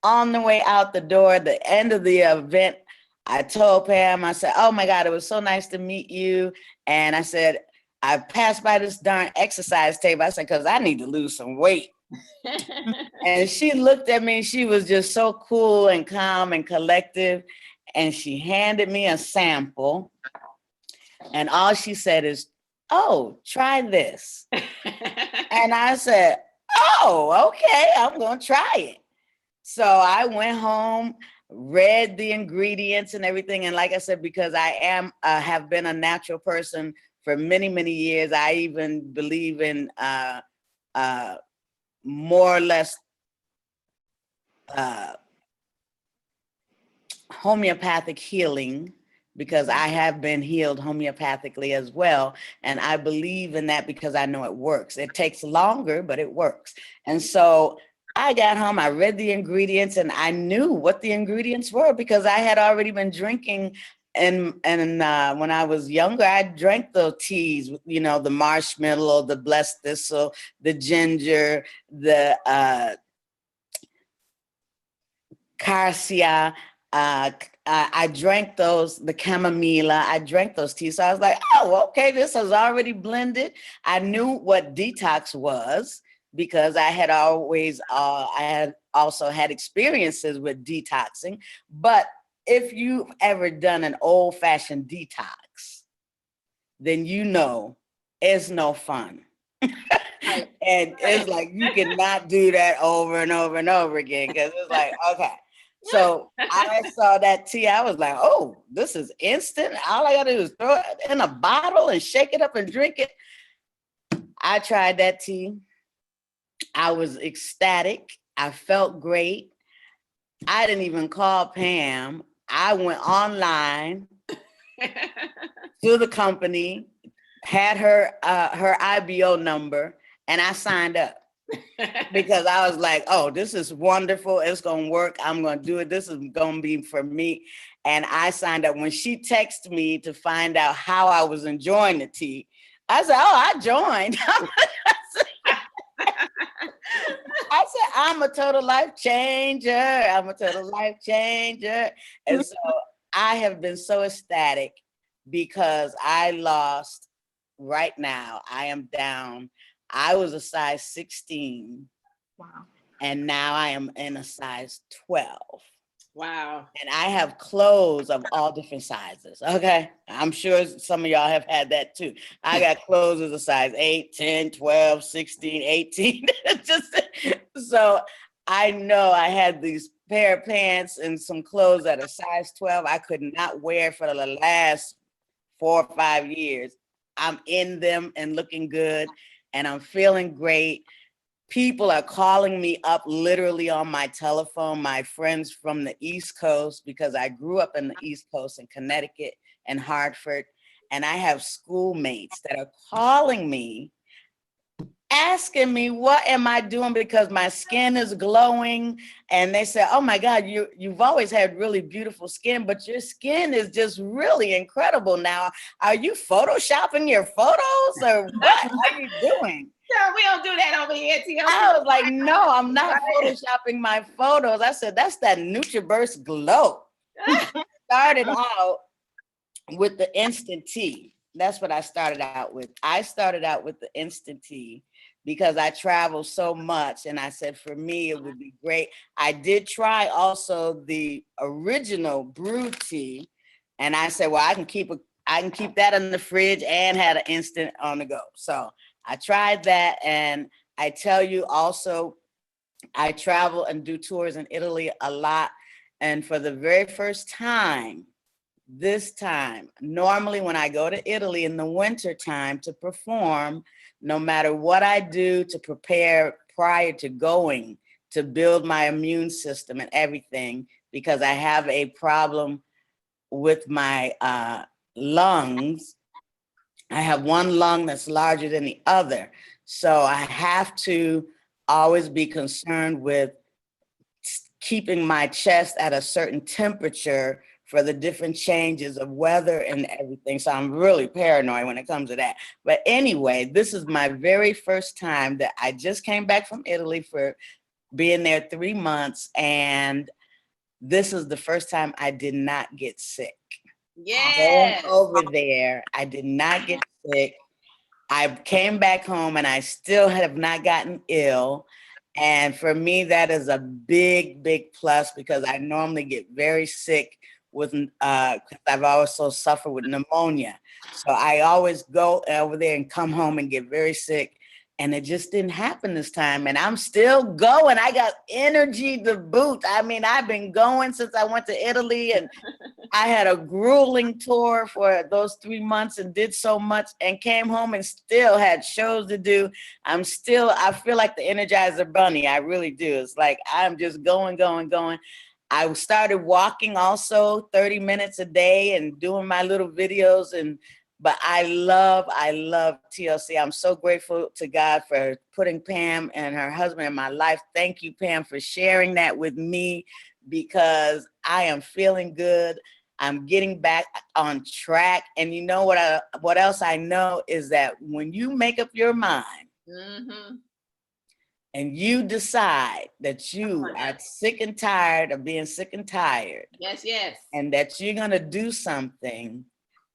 S1: on the way out the door, the end of the event. I told Pam, I said, oh my God, it was so nice to meet you. And I said, I passed by this darn exercise table. I said, because I need to lose some weight. And she looked at me. She was just so cool and calm and collective. And she handed me a sample. And all she said is, oh, try this. And I said, oh, okay, I'm going to try it. So I went home, read the ingredients and everything. And like I said, because I have been a natural person for many, many years, I even believe in more or less homeopathic healing because I have been healed homeopathically as well. And I believe in that because I know it works. It takes longer, but it works. And so I got home, I read the ingredients, and I knew what the ingredients were because I had already been drinking. And when I was younger, I drank the teas, you know, the marshmallow, the blessed thistle, the ginger, the cassia. I drank those, the chamomilla, I drank those teas. So I was like, oh, okay, this is already blended. I knew what detox was because I had always, I had also had experiences with detoxing. But if you've ever done an old-fashioned detox, then you know it's no fun. And it's like, you cannot do that over and over and over again because it's like, okay. So I saw that tea. I was like, oh, this is instant. All I got to do is throw it in a bottle and shake it up and drink it. I tried that tea. I was ecstatic. I felt great. I didn't even call Pam. I went online to the company, had her IBO number, and I signed up. Because I was like, oh, this is wonderful. It's going to work. I'm going to do it. This is going to be for me. And I signed up. When she texted me to find out how I was enjoying the tea, I said, oh, I joined. I said, I'm a total life changer. I'm a total life changer. And so I have been so ecstatic because I lost, right now, I am down. I was a size 16.
S3: Wow.
S1: And now I am in a size 12.
S5: Wow.
S1: And I have clothes of all different sizes. Okay. I'm sure some of y'all have had that too. I got clothes as a size 8, 10, 12, 16, 18. Just so I know I had these pair of pants and some clothes at a size 12 I could not wear for the last 4 or 5 years. I'm in them and looking good. And I'm feeling great. People are calling me up literally on my telephone, my friends from the East Coast, because I grew up in the East Coast in Connecticut and Hartford. And I have schoolmates that are calling me, asking me, what am I doing? Because my skin is glowing. And they say, oh my God, you've always had really beautiful skin, but your skin is just really incredible now. Are you photoshopping your photos or what are you doing?
S5: No, we don't do that over here, TLC.
S1: I was like, no, I'm not photoshopping my photos. I said, that's that NutriBurst glow. Started out with the instant tea. That's what I started out with. I started out with the instant tea because I travel so much. And I said, for me, it would be great. I did try also the original brewed tea. And I said, well, I can keep that in the fridge and had an instant on the go. So I tried that. And I tell you also, I travel and do tours in Italy a lot. And for the very first time, this time, normally when I go to Italy in the winter time to perform, no matter what I do to prepare prior to going, to build my immune system and everything, because I have a problem with my lungs. I have one lung that's larger than the other. So I have to always be concerned with keeping my chest at a certain temperature for the different changes of weather and everything. So I'm really paranoid when it comes to that. But anyway, this is my very first time that I just came back from Italy for being there 3 months. And this is the first time I did not get sick.
S5: Yes.
S1: Going over there, I did not get sick. I came back home and I still have not gotten ill. And for me, that is a big, big plus because I normally get very sick with, I've also suffered with pneumonia. So I always go over there and come home and get very sick. And it just didn't happen this time. And I'm still going. I got energy to boot. I mean, I've been going since I went to Italy, and I had a grueling tour for those 3 months and did so much and came home and still had shows to do. I feel like the Energizer Bunny. I really do. It's like, I'm just going. I started walking also 30 minutes a day and doing my little videos, but I love TLC. I'm so grateful to God for putting Pam and her husband in my life. Thank you, Pam, for sharing that with me, because I am feeling good. I'm getting back on track. And you know what else I know is that when you make up your mind, and you decide that you are sick and tired of being sick and tired.
S5: Yes, yes.
S1: And that you're going to do something,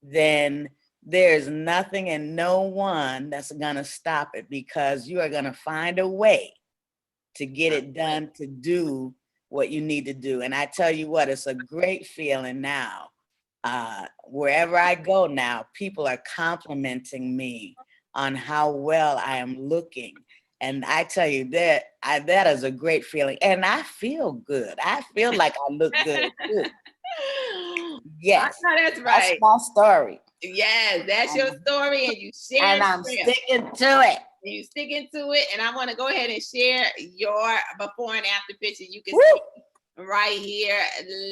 S1: then there's nothing and no one that's going to stop it, because you are going to find a way to get it done, to do what you need to do. And I tell you what, it's a great feeling now. Wherever I go now, people are complimenting me on how well I am looking. And I tell you that is a great feeling. And I feel good. I feel like I look good too. Yes.
S5: That's right.
S1: That's my story.
S5: Yes, that's your story, and you share it.
S1: And I'm sticking to it.
S5: You sticking to it. And I want to go ahead and share your before and after picture. You can see right here,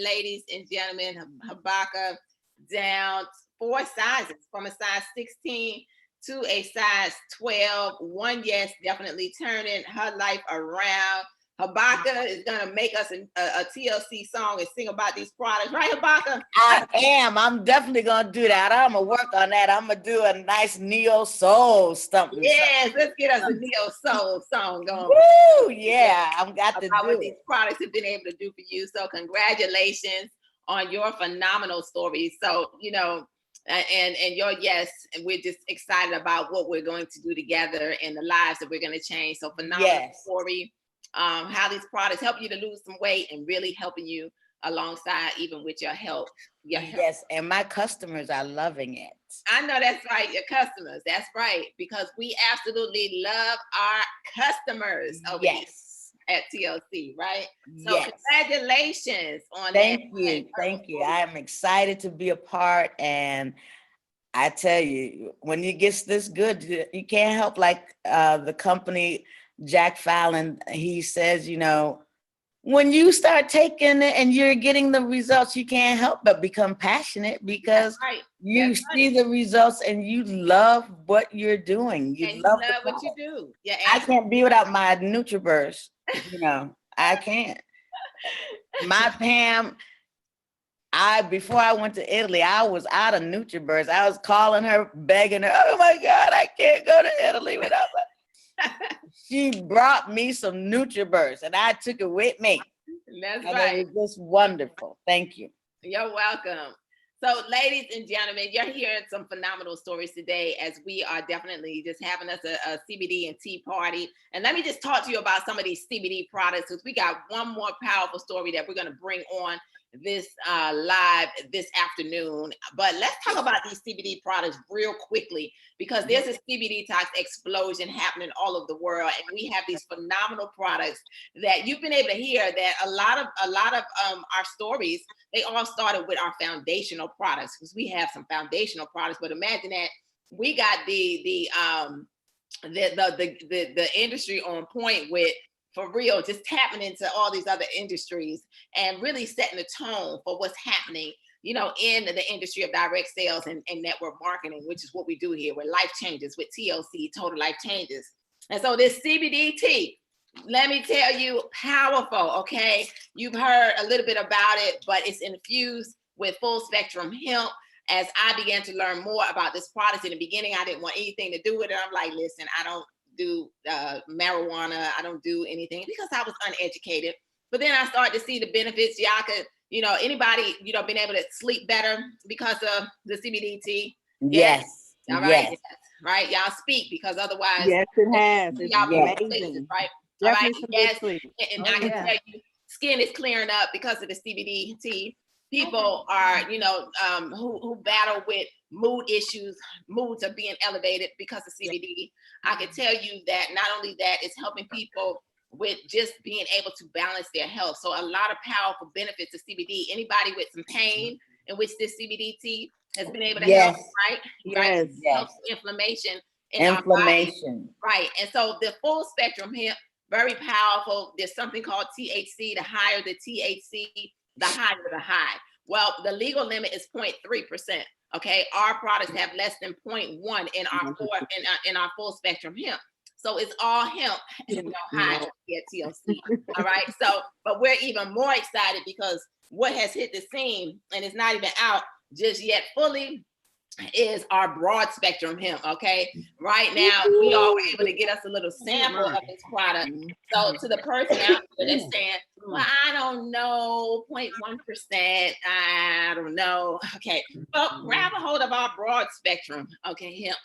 S5: ladies and gentlemen, Habakkuk down 4 sizes, from a size 16 to a size 12. One, yes, definitely turning her life around. Habakkuk is gonna make us a TLC song and sing about these products, right, Habakkuk?
S1: I am. I'm definitely gonna do that. I'm gonna work on that. I'm gonna do a nice neo soul something.
S5: Yes, let's get us a neo soul song going.
S1: Woo! Yeah, I've got to
S5: about
S1: do
S5: what
S1: it.
S5: these products have been able to do for you. So congratulations on your phenomenal story. So, you know, and your yes, and we're just excited about what we're going to do together and the lives that we're going to change. So phenomenal story. How these products help you to lose some weight and really helping you alongside even with your health.
S1: Yes, and my customers are loving it.
S5: I know that's right, your customers. That's right, because we absolutely love our customers over here at TLC, right? So congratulations on that.
S1: Thank you. I am excited to be a part, and I tell you, when you get this good, you can't help, like the company, Jack Fallon, he says, you know, when you start taking it and you're getting the results, you can't help but become passionate, because you see the results and you love what you're doing. You love
S5: what you do. Yeah,
S1: I can't be without my NutriBurst. You know, I can't. My Pam, before I went to Italy, I was out of NutriBurst. I was calling her, begging her, oh my God, I can't go to Italy without that. She brought me some NutriBurst and I took it with me.
S5: That's
S1: and
S5: right.
S1: It was just wonderful. Thank you.
S5: You're welcome. So ladies and gentlemen, you're hearing some phenomenal stories today, as we are definitely just having us a CBD and tea party. And let me just talk to you about some of these CBD products, because we got one more powerful story that we're going to bring on this live this afternoon. But let's talk about these CBD products real quickly, because there's a CBD tox explosion happening all over the world, and we have these phenomenal products that you've been able to hear. That a lot of our stories, they all started with our foundational products, because we have some foundational products. But imagine that we got the industry on point with, for real, just tapping into all these other industries and really setting the tone for what's happening, you know, in the industry of direct sales and network marketing, which is what we do here with Life Changes, with TLC, Total Life Changes. And so this CBD tea, let me tell you, powerful, okay? You've heard a little bit about it, but it's infused with full spectrum hemp. As I began to learn more about this product, in the beginning, I didn't want anything to do with it. I'm like, listen, I don't do marijuana, I don't do anything, because I was uneducated. But then I started to see the benefits. Y'all could, you know, anybody, you know, been able to sleep better because of the CBD tea?
S1: Yes.
S5: All right. Yes. Right. Y'all speak, because otherwise.
S2: Yes, it has. It's
S5: amazing. Right. All right. Yes. And I can tell you, skin is clearing up because of the CBD tea. People are, you know, who battle with mood issues, moods are being elevated because of CBD. I can tell you that not only that, it's helping people with just being able to balance their health. So a lot of powerful benefits of CBD. Anybody with some pain in which this CBD tea has been able to help, right?
S2: Yes.
S5: Helps inflammation in our body. Right. And so the full spectrum hemp very powerful. There's something called THC. The higher the THC, the higher the high. Well, the legal limit is 0.3%. Okay, our products have less than 0.1 in our full spectrum hemp. So it's all hemp and no high at TLC. All right. So, but we're even more excited because what has hit the scene and it's not even out just yet fully is our broad spectrum hemp. Okay. Right now, we all were able to get us a little sample of this product. So to the person out there that's saying, well, I don't know, 0.1%, I don't know. Okay. Well, grab a hold of our broad spectrum, okay, hemp.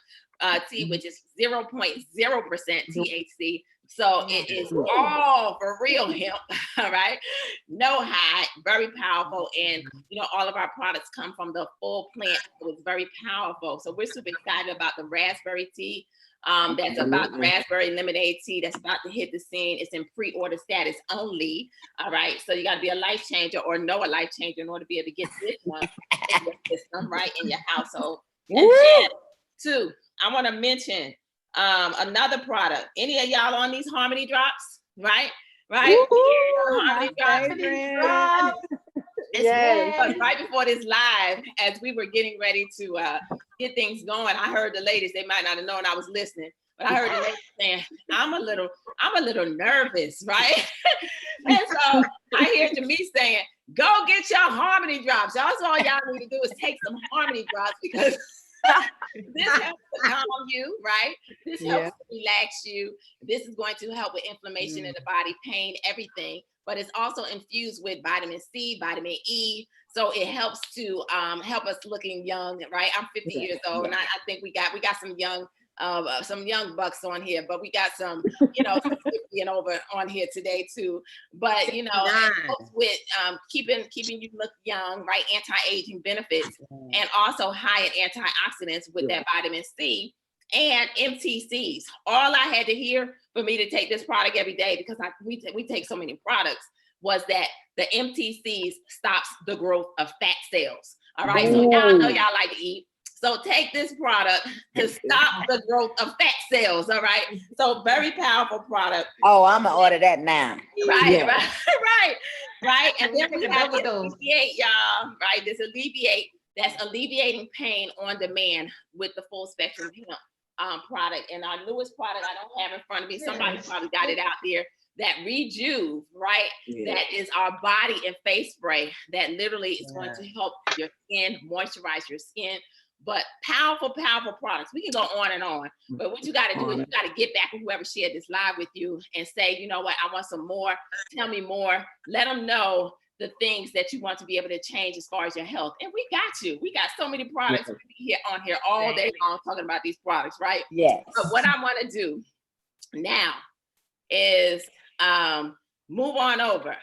S5: Tea, which is 0.0% THC. So it is all for real hemp, all right? No high, very powerful. And, you know, all of our products come from the full plant. So it's very powerful. So we're super excited about the raspberry tea. That's about the raspberry lemonade tea that's about to hit the scene. It's in pre-order status only, all right? So you got to be a life changer or know a life changer in order to be able to get this one in your system, right, in your household. And then, two, I want to mention another product. Any of y'all on these Harmony drops, right? Right? Harmony drops. Yes. Right before this live, as we were getting ready to get things going, I heard the ladies, they might not have known I was listening, but I heard the ladies saying, I'm a little nervous, right? And so I hear Jamice saying, go get your Harmony drops. That's all y'all need to do is take some Harmony drops because this helps to calm you, right? This helps to relax you. This is going to help with inflammation in the body, pain, everything. But it's also infused with vitamin C, vitamin E. So it helps to help us looking young, right? I'm 50 years old, and I think we got some young bucks on here, but we got some, you know, 50 and over on here today too. But you know, it helps with keeping you look young, right? Anti-aging benefits, and also high in antioxidants with that vitamin C and MTCs. All I had to hear for me to take this product every day, because we take so many products, was that the MTCs stops the growth of fat cells. All right, so y'all know y'all like to eat. So take this product to stop the growth of fat cells, all right? So very powerful product.
S1: Oh, I'm gonna order that now.
S5: Right. And then we have this alleviate, y'all, right? This alleviate, that's alleviating pain on demand with the full spectrum hemp product. And our newest product, I don't have in front of me, somebody probably got it out there, that Rejuve, right? That is our body and face spray that literally is going to help your skin, moisturize your skin. But powerful products. We can go on and on. But what you got to do is you got to get back with whoever shared this live with you and say, you know what, I want some more. Tell me more. Let them know the things that you want to be able to change as far as your health. And we got you. We got so many products. We be on here all day long talking about these products, right?
S1: Yes.
S5: But what I want to do now is move on over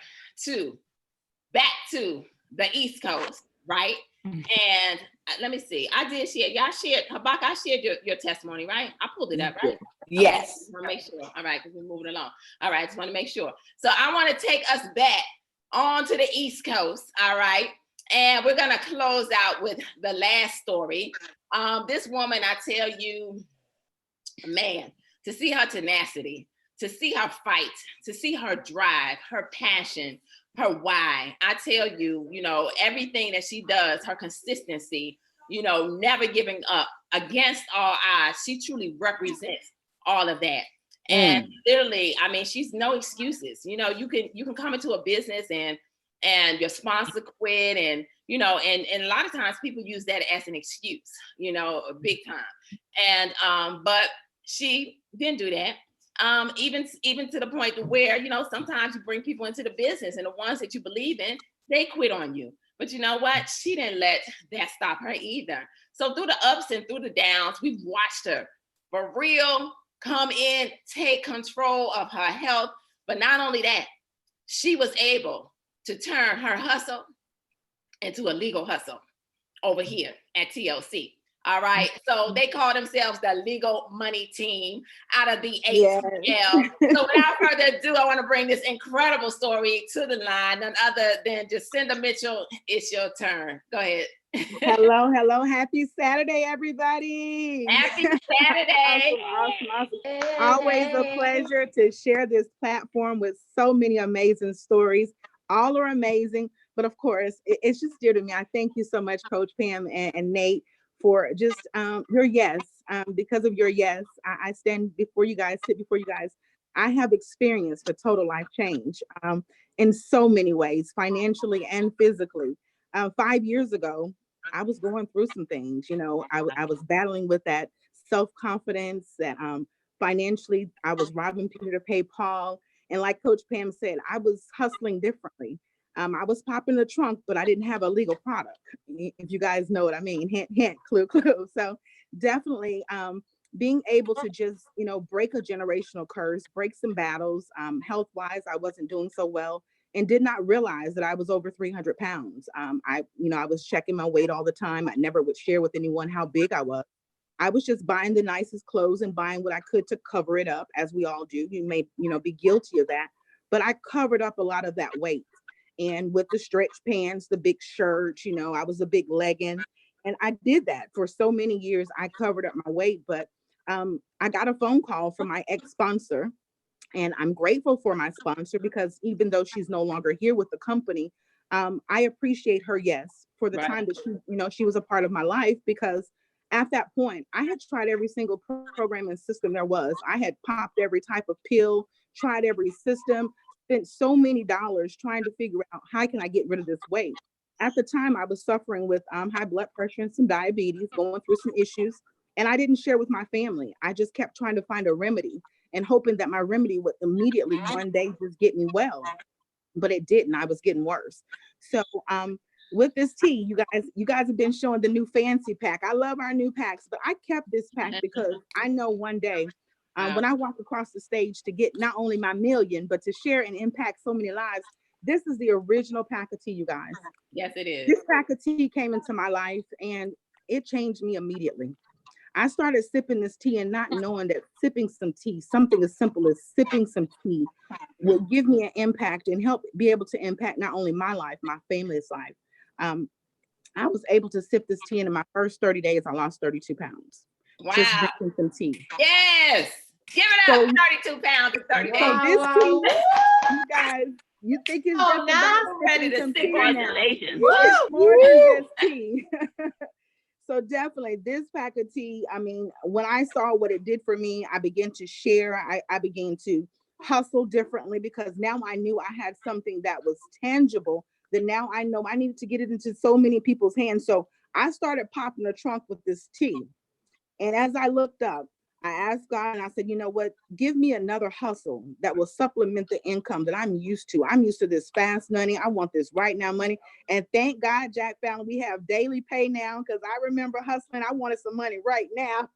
S5: back to the East Coast, right? And let me see. I did share. Y'all shared. Habak, I shared your testimony, right? I pulled it up, right?
S1: Yes.
S5: Okay, just want to make sure. All right, because we're moving along. All right, just want to make sure. So I want to take us back on to the East Coast. All right, and we're gonna close out with the last story. This woman, I tell you, man, to see her tenacity, to see her fight, to see her drive, her passion, her why. I tell you, you know, everything that she does, her consistency, you know, never giving up against all odds. She truly represents all of that. And literally, I mean, she's no excuses. You know, you can come into a business and your sponsor quit, and you know, and a lot of times people use that as an excuse, you know, big time. And but she didn't do that. Even to the point to where, you know, sometimes you bring people into the business and the ones that you believe in, they quit on you. But you know what? She didn't let that stop her either. So through the ups and through the downs, we've watched her for real come in, take control of her health. But not only that, she was able to turn her hustle into a legal hustle over here at TLC. All right. So they call themselves the Legal Money Team out of the
S2: Yes.
S5: ATL. So without further ado, I want to bring this incredible story to the line. None other than Jacinda Mitchell. It's your turn. Go ahead.
S2: Hello, hello. Happy Saturday, everybody.
S5: Happy Saturday.
S2: Awesome. Always a pleasure to share this platform with so many amazing stories. All are amazing, but of course, it's just dear to me. I thank you so much, Coach Pam and Nate, for just your yes. Because of your yes, I stand before you guys, sit before you guys. I have experienced a total life change in so many ways, financially and physically. 5 years ago, I was going through some things. You know, I was battling with that self-confidence, that financially I was robbing Peter to pay Paul. And like Coach Pam said, I was hustling differently. I was popping the trunk, but I didn't have a legal product. If you guys know what I mean, hint, hint, clue, clue. So definitely being able to just, you know, break a generational curse, break some battles. Health-wise, I wasn't doing so well and did not realize that I was over 300 pounds. I was checking my weight all the time. I never would share with anyone how big I was. I was just buying the nicest clothes and buying what I could to cover it up, as we all do. You may, be guilty of that, but I covered up a lot of that weight. And with the stretch pants, the big shirts, I was a big legging. And I did that for so many years. I covered up my weight, but I got a phone call from my ex-sponsor. And I'm grateful for my sponsor because even though she's no longer here with the company, I appreciate her, yes, for the time that she was a part of my life, because at that point, I had tried every single program and system there was. I had popped every type of pill, tried every system, spent so many dollars trying to figure out how can I get rid of this weight. At the time, I was suffering with high blood pressure and some diabetes, going through some issues, and I didn't share with my family. I just kept trying to find a remedy and hoping that my remedy would immediately one day just get me well, but it didn't. I was getting worse. So with this tea, you guys have been showing the new fancy pack. I love our new packs, but I kept this pack because I know one day when I walk across the stage to get not only my million, but to share and impact so many lives, this is the original pack of tea, you guys.
S5: Yes, it is.
S2: This pack of tea came into my life and it changed me immediately. I started sipping this tea and not knowing that sipping some tea, something as simple as sipping some tea, will give me an impact and help be able to impact not only my life, my family's life. I was able to sip this tea, and in my first 30 days, I lost 32 pounds.
S5: Wow.
S2: Just drinking some tea.
S5: Yes. Give it up. 32 pounds in 30 days.
S2: So this tea, you guys, you think it's just about
S5: ready to
S2: some
S5: sip.
S2: tea
S7: Congratulations.
S2: now. It's more than just tea. So definitely this pack of tea, I mean, when I saw what it did for me, I began to share. I began to hustle differently because now I knew I had something that was tangible, that now I know I needed to get it into so many people's hands. So I started popping the trunk with this tea. And as I looked up, I asked God and I said, you know what, give me another hustle that will supplement the income that I'm used to. I'm used to this fast money. I want this right now money. And thank God, Jack Fallon, we have daily pay now, because I remember hustling. I wanted some money right now.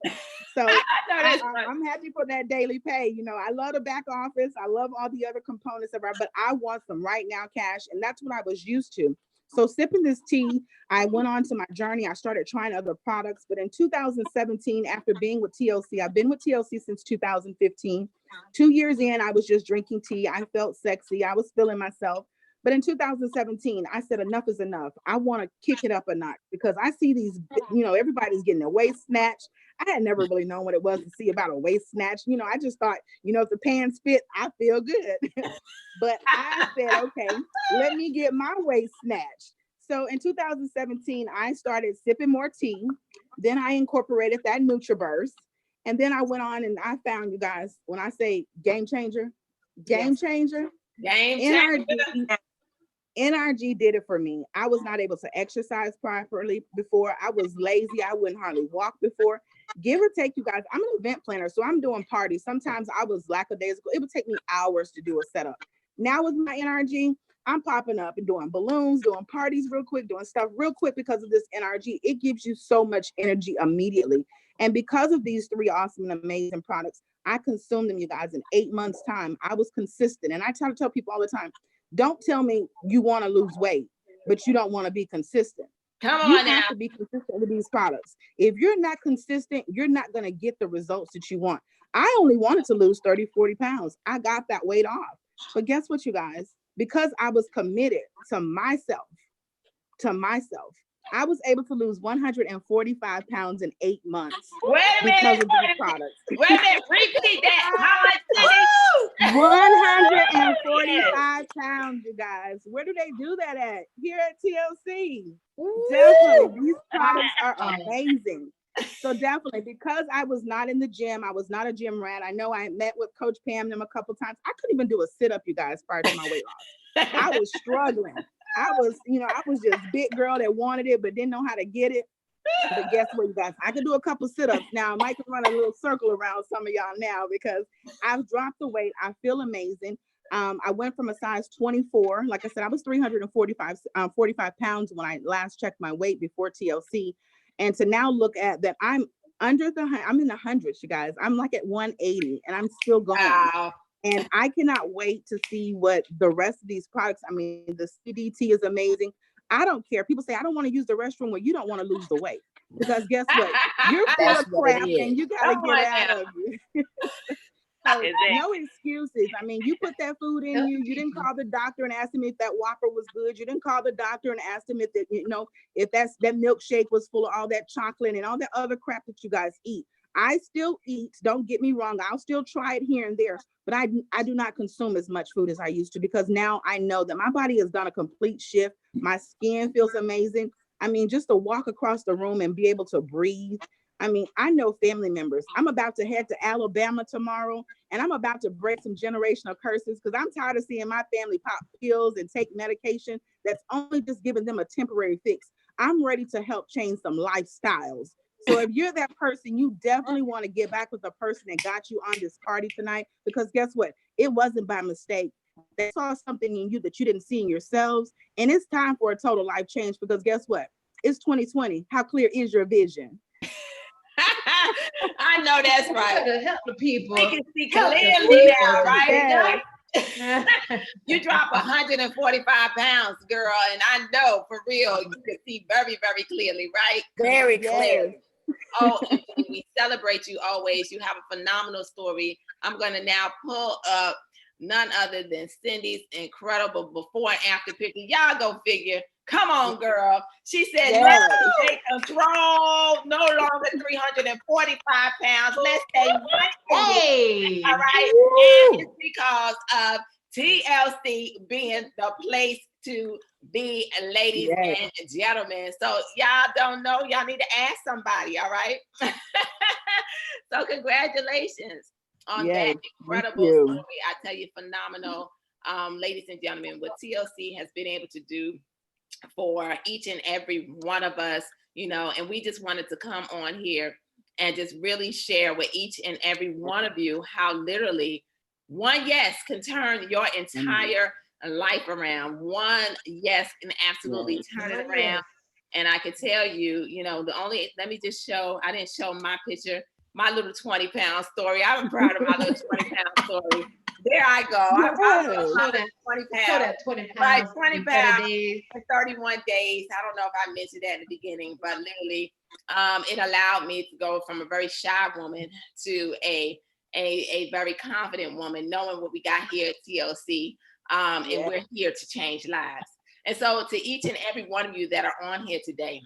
S2: So I'm happy for that daily pay. I love the back office. I love all the other components of it, but I want some right now cash. And that's what I was used to. So sipping this tea, I went on to my journey. I started trying other products. But in 2017, after being with TLC, I've been with TLC since 2015. 2 years in, I was just drinking tea. I felt sexy. I was feeling myself. But in 2017, I said, enough is enough. I want to kick it up a notch because I see these, everybody's getting their waist snatched. I had never really known what it was to see about a waist snatch. I just thought, if the pants fit, I feel good. But I said, okay, let me get my waist snatched. So in 2017, I started sipping more tea. Then I incorporated that NutriBurst. And then I went on and I found, you guys, when I say game changer, changer. NRG did it for me. I was not able to exercise properly before. I was lazy. I wouldn't hardly walk before. Give or take, you guys, I'm an event planner, so I'm doing parties. Sometimes I was lackadaisical. It would take me hours to do a setup. Now with my NRG, I'm popping up and doing balloons, doing parties real quick, doing stuff real quick because of this NRG. It gives you so much energy immediately. And because of these 3 awesome and amazing products, I consumed them, you guys, in 8 months' time. I was consistent. And I try to tell people all the time, don't tell me you want to lose weight, but you don't want to be consistent.
S5: Come
S2: You
S5: on now.
S2: have to be consistent with these products. If you're not consistent, you're not going to get the results that you want. I only wanted to lose 30, 40 pounds. I got that weight off. But guess what, you guys? Because I was committed to myself, I was able to lose 145 pounds in 8 months
S5: Wait a
S2: because
S5: minute.
S2: of these products.
S5: Wait a minute. Repeat that. How much, Cindy?
S2: 145 pounds, you guys. Where do they do that at? Here at TLC. Definitely. These products are amazing. So definitely, because I was not in the gym, I was not a gym rat. I know I met with Coach Pam them a couple times. I couldn't even do a sit-up, you guys, prior to my weight loss. I was struggling. I was just big girl that wanted it, but didn't know how to get it. But guess what, you guys? I could do a couple sit-ups. Now, I might run a little circle around some of y'all now because I've dropped the weight. I feel amazing. I went from a size 24. Like I said, I was 45 pounds when I last checked my weight before TLC. And to now look at that, I'm in the hundreds, you guys. I'm like at 180 and I'm still going.
S5: Wow.
S2: And I cannot wait to see what the rest of these products, I mean, the CDT is amazing. I don't care. People say, I don't want to use the restroom. Well, you don't want to lose the weight. Because guess what? You're full of crap and you got to get out of you. So no excuses. I mean, you put that food in you. You didn't call the doctor and ask him if that Whopper was good. You didn't call the doctor and ask him if that, if that milkshake was full of all that chocolate and all that other crap that you guys eat. I still eat, don't get me wrong. I'll still try it here and there, but I do not consume as much food as I used to because now I know that my body has done a complete shift. My skin feels amazing. I mean, just to walk across the room and be able to breathe. I mean, I know family members. I'm about to head to Alabama tomorrow, and I'm about to break some generational curses because I'm tired of seeing my family pop pills and take medication that's only just giving them a temporary fix. I'm ready to help change some lifestyles. So if you're that person, you definitely want to get back with the person that got you on this party tonight, because guess what? It wasn't by mistake. They saw something in you that you didn't see in yourselves. And it's time for a total life change because guess what? It's 2020. How clear is your vision?
S5: I know that's right.
S3: To help the people.
S5: We can see clearly now, right?
S2: Yes.
S5: You drop 145 pounds, girl, and I know for real you can see very, very clearly, right?
S1: Very
S2: Yes.
S1: clear.
S5: Oh, and we celebrate you always. You have a phenomenal story. I'm going to now pull up none other than Cindy's incredible before and after picture. Y'all go figure. Come on, girl. She said,
S2: Yes.
S5: let's take control. No longer 345 pounds. Let's stay 180.
S3: Hey.
S5: All right. And it's because of TLC being the place to be, ladies
S2: Yes.
S5: and gentlemen. So y'all don't know, y'all need to ask somebody, all right? So congratulations on
S2: Yes,
S5: that incredible
S2: you.
S5: story. I tell you, phenomenal. Ladies and gentlemen, what TLC has been able to do for each and every one of us, and we just wanted to come on here and just really share with each and every one of you how literally one yes can turn your entire life around. One yes can absolutely turn it around. And I could tell you, let me just show, I didn't show my picture, my little 20-pound story. I'm proud of my little 20-pound story. There I go. I'm
S3: Show
S5: 20
S3: that
S5: pounds.
S3: 20 pounds.
S5: Right, 20
S3: in 30
S5: pounds.
S3: days.
S5: For 31 days. I don't know if I mentioned that in the beginning, but literally, it allowed me to go from a very shy woman to a very confident woman, knowing what we got here at TLC. And we're here to change lives. And so to each and every one of you that are on here today,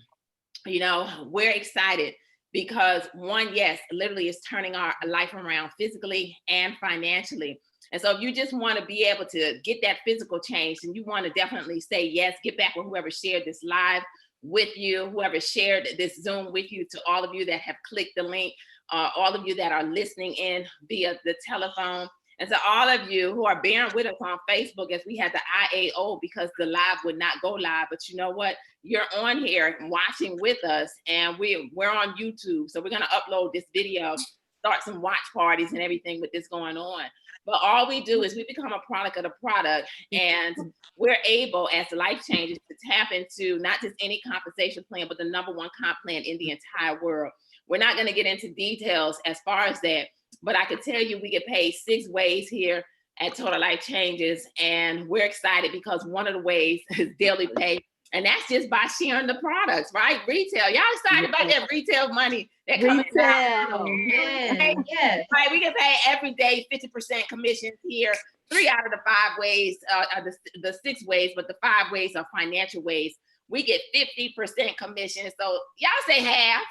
S5: we're excited because one, yes, literally is turning our life around physically and financially. And so if you just want to be able to get that physical change, and you want to definitely say yes, get back with whoever shared this live with you, whoever shared this Zoom with you, to all of you that have clicked the link, all of you that are listening in via the telephone, and to all of you who are bearing with us on Facebook as we had the IAO because the live would not go live. But you know what? You're on here watching with us, and we're on YouTube. So we're going to upload this video, start some watch parties and everything with this going on. But all we do is we become a product of the product, and we're able, as life changes, to tap into not just any compensation plan, but the #1 comp plan in the entire world. We're not going to get into details as far as that, but I can tell you we get paid 6 ways here at Total Life Changes, and we're excited because one of the ways is daily pay. And that's just by sharing the products, right? Retail. Y'all excited about that retail money that comes out?
S3: Yes.
S5: Right, we can pay every day 50% commissions here. 3 out of the 5 ways are the 6 ways, but the 5 ways are financial ways. We get 50% commission. So y'all say half.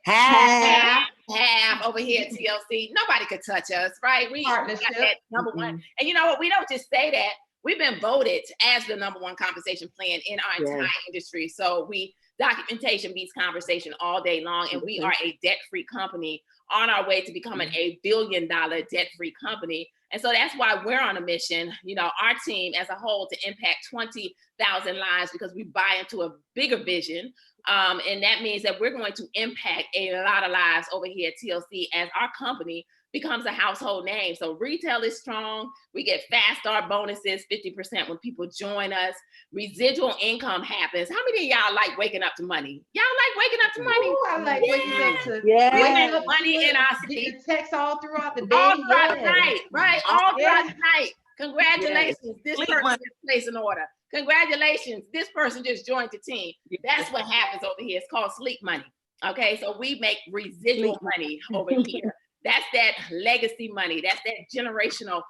S5: Half over here at TLC. Nobody could touch us, right? We got that number one. And you know what? We don't just say that. We've been voted as the number 1 compensation plan in our entire industry. So documentation beats conversation all day long. And we are a debt-free company on our way to becoming a $1 billion debt-free company. And so that's why we're on a mission, you know, our team as a whole, to impact 20,000 lives, because we buy into a bigger vision. And that means that we're going to impact a lot of lives over here at TLC as our company becomes a household name. So retail is strong. We get fast start bonuses, 50% when people join us. Residual income happens. How many of y'all like waking up to money? Y'all like waking up to money?
S3: Ooh, I like waking up to
S5: waking up money in our
S3: getting texts all throughout the day.
S5: All throughout the night, right? All throughout the night. Congratulations, this person just placed an order. Congratulations, this person just joined the team. That's what happens over here. It's called sleep money. Okay, so we make residual money over here. That's that legacy money. That's that generational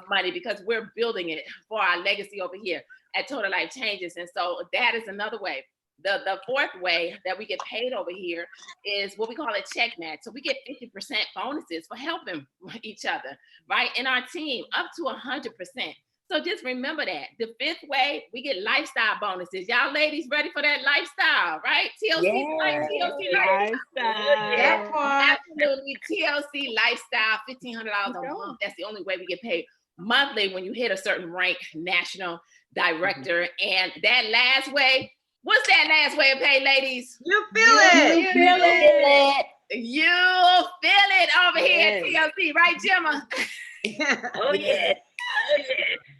S5: money, because we're building it for our legacy over here at Total Life Changes. And so that is another way. The 4th way that we get paid over here is what we call a check match. So we get 50% bonuses for helping each other, right? In our team, up to 100%. So just remember that. The 5th way, we get lifestyle bonuses. Y'all ladies ready for that lifestyle, right? TLC lifestyle. Absolutely. TLC lifestyle, $1,500 a month. That's the only way we get paid monthly when you hit a certain rank, national director. And that last way, what's that last way of pay, ladies?
S4: You feel it.
S5: You feel it. You feel it over here at TLC, right, Gemma?
S7: Oh, yeah.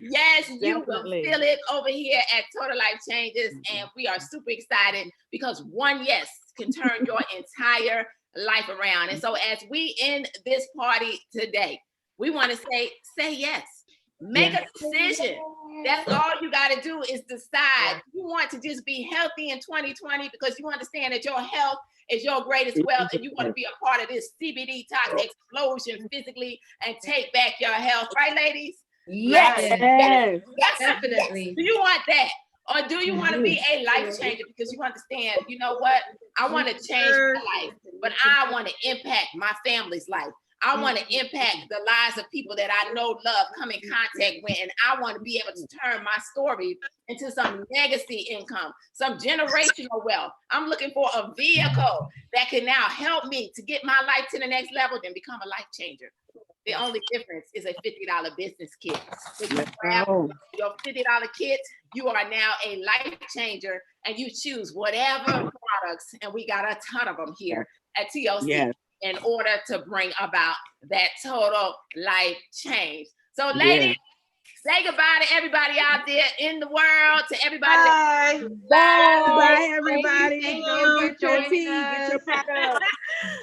S5: Yes, you will feel it over here at Total Life Changes. And we are super excited because one yes can turn your entire life around. And so as we end this party today, we want to say yes. Make a decision. That's all you got to do is decide. You want to just be healthy in 2020 because you understand that your health is your greatest wealth, and you want to be a part of this CBD tox explosion physically and take back your health, right, ladies?
S3: Yes. Definitely.
S5: Do you want that? Or do you want to be a life changer because you understand, you know what? I want to change my life, but I want to impact my family's life. I want to impact the lives of people that I know, love, come in contact with, and I want to be able to turn my story into some legacy income, some generational wealth. I'm looking for a vehicle that can now help me to get my life to the next level, then become a life changer. The only difference is a $50 business kit. So you grab your $50 kit, you are now a life changer, and you choose whatever products, and we got a ton of them here at TLC in order to bring about that total life change. So ladies, say goodbye to everybody out there in the world, to everybody.
S4: Bye.
S2: Bye, everybody.
S3: Thank
S2: Go
S3: you
S2: get
S3: for
S2: your
S3: joining
S2: tea,
S3: us.
S2: get your product.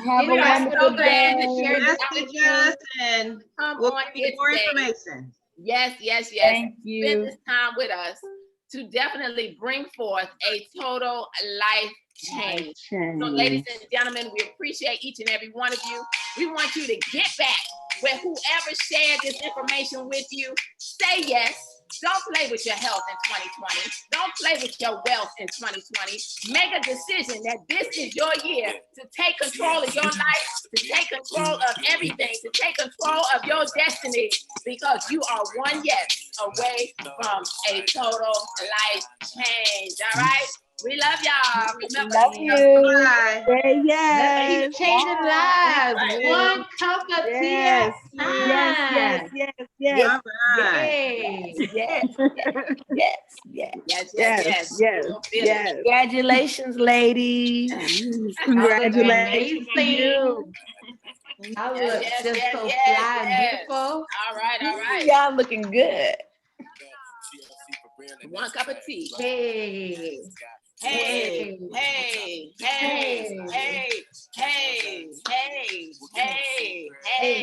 S1: Have a wonderful day.
S4: Messages, and we'll give you more information.
S5: Yes.
S1: Thank
S5: Spend
S1: you.
S5: this time with us to definitely bring forth a total life change. So ladies and gentlemen, we appreciate each and every one of you. We want you to get back with whoever shared this information with you. Say yes. Don't play with your health in 2020. Don't play with your wealth in 2020. Make a decision that this is your year to take control of your life, to take control of everything, to take control of your destiny, because you are one yes away from a total life change. All right? We love y'all. Remember,
S1: Love you.
S4: Bye.
S2: Say yes.
S3: Keep changing lives. One cup of tea at a time.
S2: Yes.
S4: All right.
S3: Yay.
S5: Yes.
S1: Congratulations, ladies.
S2: Congratulations to you.
S3: I look
S5: Yes,
S3: just
S5: yes,
S3: so
S5: yes,
S3: fly and
S5: yes.
S3: beautiful.
S5: All right.
S1: Y'all looking good.
S5: One cup of tea.
S3: Hey.
S5: Hey.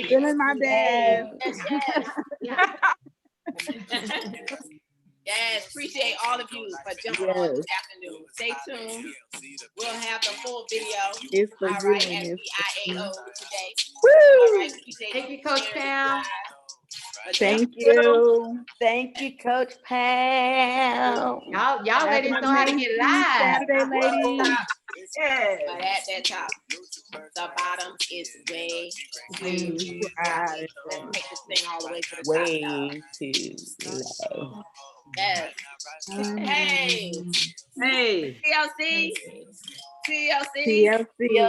S2: Feeling my best.
S5: Yes. Yes, appreciate all of you for jumping on this afternoon. Stay tuned. We'll have the full video.
S2: It's for
S5: All right,
S2: you.
S5: at
S2: It's for
S5: VIAO
S2: you.
S5: today.
S2: Woo!
S5: All right, appreciate
S3: Thank you, Coach Pam.
S2: Thank you.
S1: Thank you, Coach Pam.
S3: Y'all
S2: Have
S3: ladies
S2: an
S3: know how to get
S2: amazing
S3: live.
S2: Saturday, ladies.
S6: Yes.
S5: But at that top, the bottom is way too high. Let's take this thing all the way to the top.
S1: Way too low.
S5: Yes. Hey,
S4: Hey,
S5: TLC.
S2: TLC.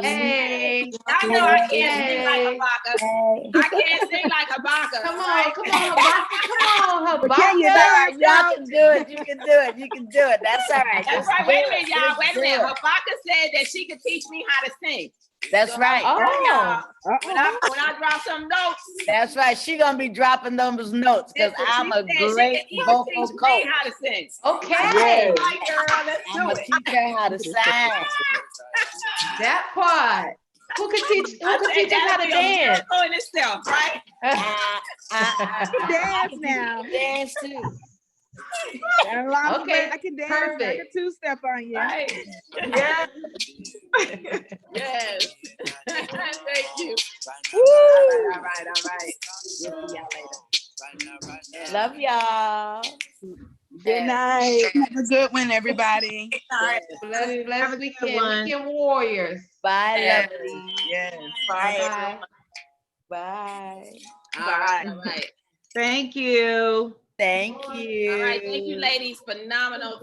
S3: Hey,
S5: I know I can't sing
S3: Hey.
S5: like Habaka.
S1: Hey.
S5: I can't sing like Habaka.
S3: come
S5: right?
S3: on, Habaka.
S2: But can you
S1: That's all
S2: dance,
S1: right. Y'all
S2: y'all?
S1: can do it. You can do it. You can do it. That's all right.
S5: That's
S1: Just
S5: right.
S1: do
S5: Wait a
S1: it.
S5: minute, y'all.
S1: Just
S5: Wait a
S1: do
S5: minute.
S1: it.
S5: Habaka said that she could teach me how to sing.
S1: That's
S5: So,
S1: right.
S3: Oh,
S5: When I drop some notes,
S1: That's right. She gonna be dropping those notes because
S5: listen,
S1: I'm a
S5: she said
S1: great
S5: she could
S1: vocal
S5: teach
S1: coach.
S5: me how to sing.
S3: okay.
S5: All right, girl, let's
S1: I'm
S5: do
S1: gonna
S5: it.
S1: teach her how to sing.
S3: That part. Who could teach us how to
S5: That'll be a
S3: dance?
S5: miracle in itself, right?
S2: Dance now.
S1: Dance too.
S3: Okay,
S2: I can dance. I
S3: perfect.
S2: can two-step on you.
S5: Right.
S6: Yes.
S5: Yes. Thank you.
S2: Woo!
S5: All right. We'll see y'all later. Yeah.
S1: Love y'all.
S2: Good night.
S8: Have a good one, everybody.
S3: Bless
S4: good
S3: weekend.
S4: one.
S3: Weekend warriors.
S1: Bye,
S5: Yes.
S1: lovely.
S8: Yes.
S3: Bye.
S1: Bye.
S5: All right.
S4: thank you.
S1: Thank you.
S5: All right. Thank you, ladies. Phenomenal.